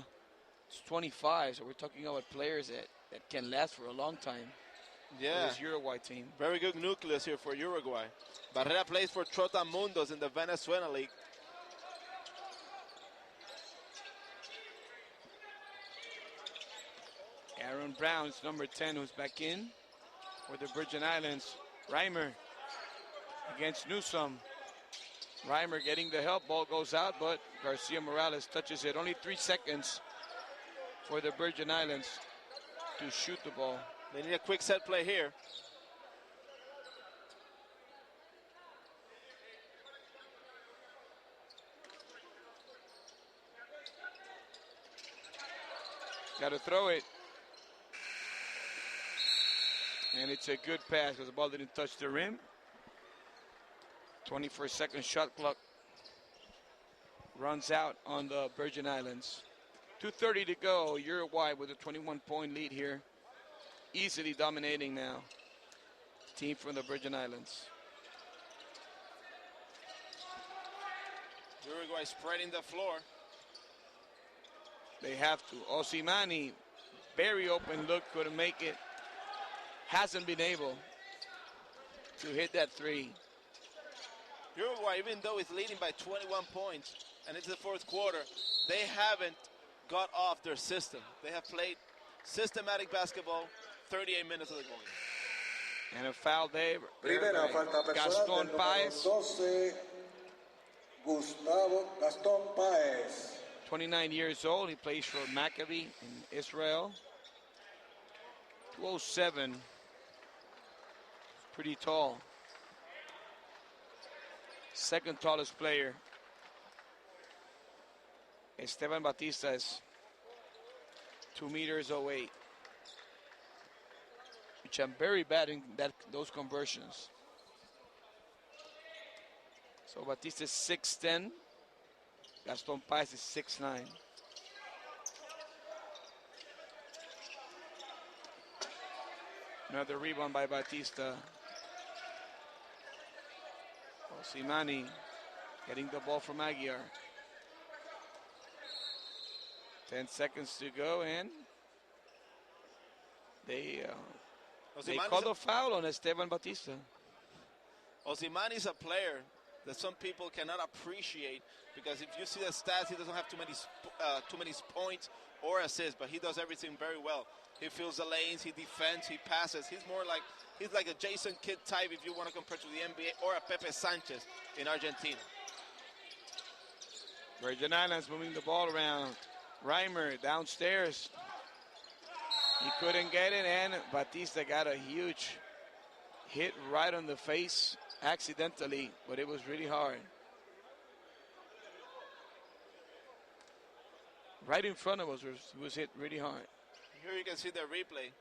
is 25. So we're talking about players that can last for a long time. Yeah, this Uruguay team. Very good nucleus here for Uruguay. Barrera plays for Trotamundos in the Venezuelan League. Aaron Brown's number 10, who's back in for the Virgin Islands. Reimer against Newsom. Reimer getting the help. Ball goes out, but Garcia Morales touches it. Only 3 seconds for the Virgin Islands to shoot the ball. They need a quick set play here. Got to throw it. And it's a good pass because the ball didn't touch the rim. 21-second shot clock runs out on the Virgin Islands. 2:30 to go. Uruguay with a 21-point lead here. Easily dominating now. Team from the Virgin Islands. Uruguay spreading the floor. They have to. Osimani, very open look, couldn't make it. Hasn't been able to hit that three. Uruguay, even though it's leading by 21 points and it's the fourth quarter, they haven't got off their system. They have played systematic basketball 38 minutes of the game. And a foul there. Primera falta personal Gaston del número Páez. 12, Gustavo Gaston Páez. 29 years old. He plays for Maccabi in Israel. 207. Pretty tall. Second tallest player. Esteban Batista is 2 meters 08. Which I'm very bad in those conversions. So Batista is 6'10". Gaston Páez is 6'9". Another rebound by Batista. Osimani getting the ball from Aguiar. 10 seconds to go, and they called a foul on Esteban Batista. Osimani is a player that some people cannot appreciate because if you see the stats, he doesn't have too many points or assists, but he does everything very well. He fills the lanes, he defends, he passes. He's like a Jason Kidd type if you want to compare to the NBA, or a Pepe Sanchez in Argentina. Virgin Islands moving the ball around. Reimer downstairs. He couldn't get it, and Batista got a huge hit right on the face accidentally, but it was really hard. Right in front of us was hit really hard. Here you can see the replay.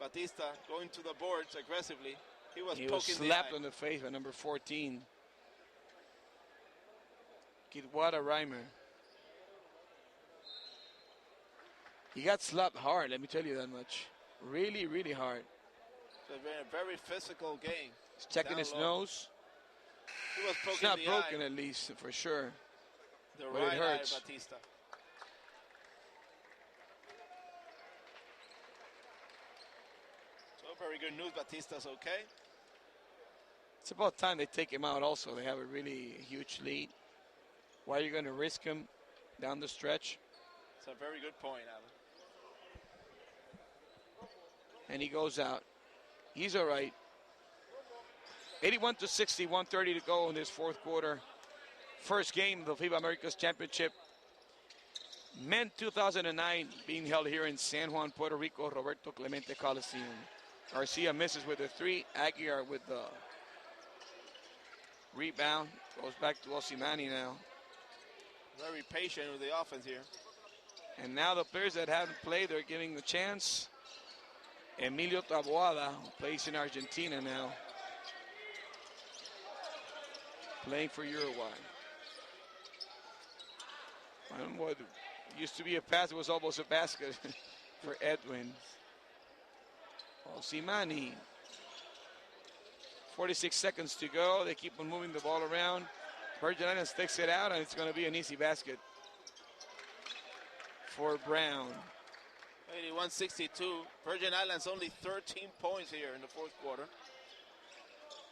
Batista going to the boards aggressively. He was slapped on the face by number 14. Kidwada Reimer. He got slapped hard, let me tell you that much. Really, really hard. It's a very physical game. He's checking his nose. He was poking it's not the broken eye. At least, for sure. The but right it hurts. eye, Batista. So very good news, Batista's okay. It's about time they take him out also. They have a really huge lead. Why are you going to risk him down the stretch? It's a very good point, Alan. And he goes out. He's all right. 81-60, 1:30 to go in this fourth quarter. First game of the FIBA Americas Championship. Men 2009 being held here in San Juan, Puerto Rico, Roberto Clemente Coliseum. Garcia misses with a three. Aguiar with the rebound. Goes back to Osimani now. Very patient with the offense here. And now the players that haven't played, they're giving the chance. Emilio Taboada, who plays in Argentina now, playing for Uruguay. I don't know what used to be a pass, it was almost a basket for Edwin. Osimani. 46 seconds to go. They keep on moving the ball around. Virgin Islands takes it out, and it's going to be an easy basket for Brown. 81-62. Virgin Islands only 13 points here in the fourth quarter.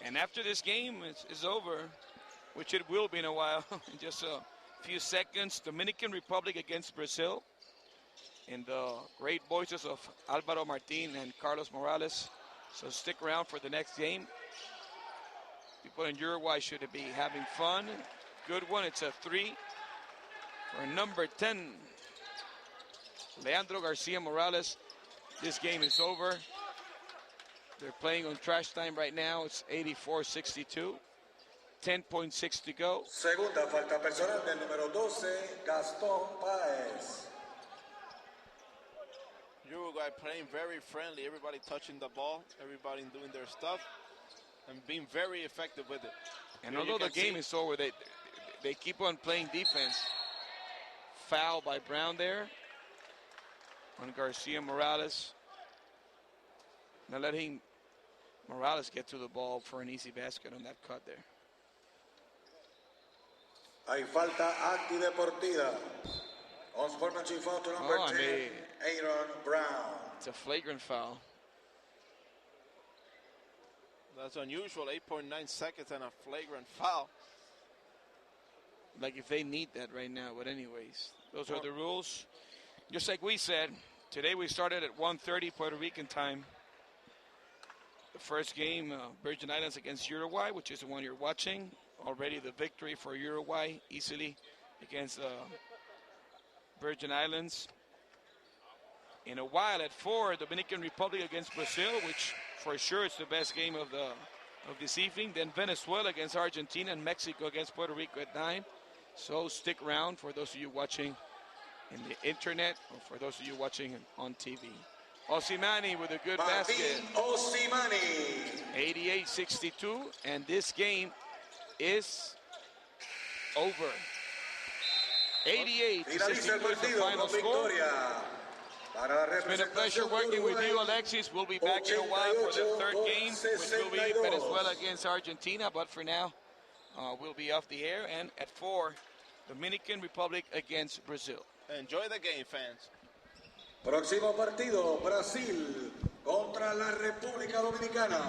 And after this game is over, which it will be in a while, in just a few seconds, Dominican Republic against Brazil. In the great voices of Alvaro Martin and Carlos Morales. So stick around for the next game. People in Uruguay should be having fun. Good one, it's a three for number 10. Leandro Garcia Morales. This game is over. They're playing on trash time right now. It's 84-62. 10.6 to go. Segunda falta personal del número 12, Gastón Páez. Uruguay playing very friendly. Everybody touching the ball. Everybody doing their stuff. And being very effective with it. And although the game is over, they keep on playing defense. Foul by Brown there on Garcia Morales. Now letting Morales get to the ball for an easy basket on that cut there. Hay falta antideportiva. On sportsmanship foul to number 10, Aaron Brown. It's a flagrant foul. That's unusual, 8.9 seconds and a flagrant foul. Like if they need that right now, but anyways, those are the rules. Just like we said, today we started at 1:30 Puerto Rican time. The first game, Virgin Islands against Uruguay, which is the one you're watching. Already the victory for Uruguay easily against Virgin Islands. In a while at 4, Dominican Republic against Brazil, which for sure is the best game of this evening. Then Venezuela against Argentina and Mexico against Puerto Rico at 9. So stick around for those of you watching in the internet or for those of you watching on TV. Osimani with a good basket. Osimani. 88-62, and this game is over. 88 to 62 is the final score. It's been a pleasure working with you, Alexis. We'll be back in a while for the third game, which will be Venezuela against Argentina. But for now, we'll be off the air. And at 4, Dominican Republic against Brazil. Enjoy the game, fans. Próximo partido, Brasil contra la República Dominicana.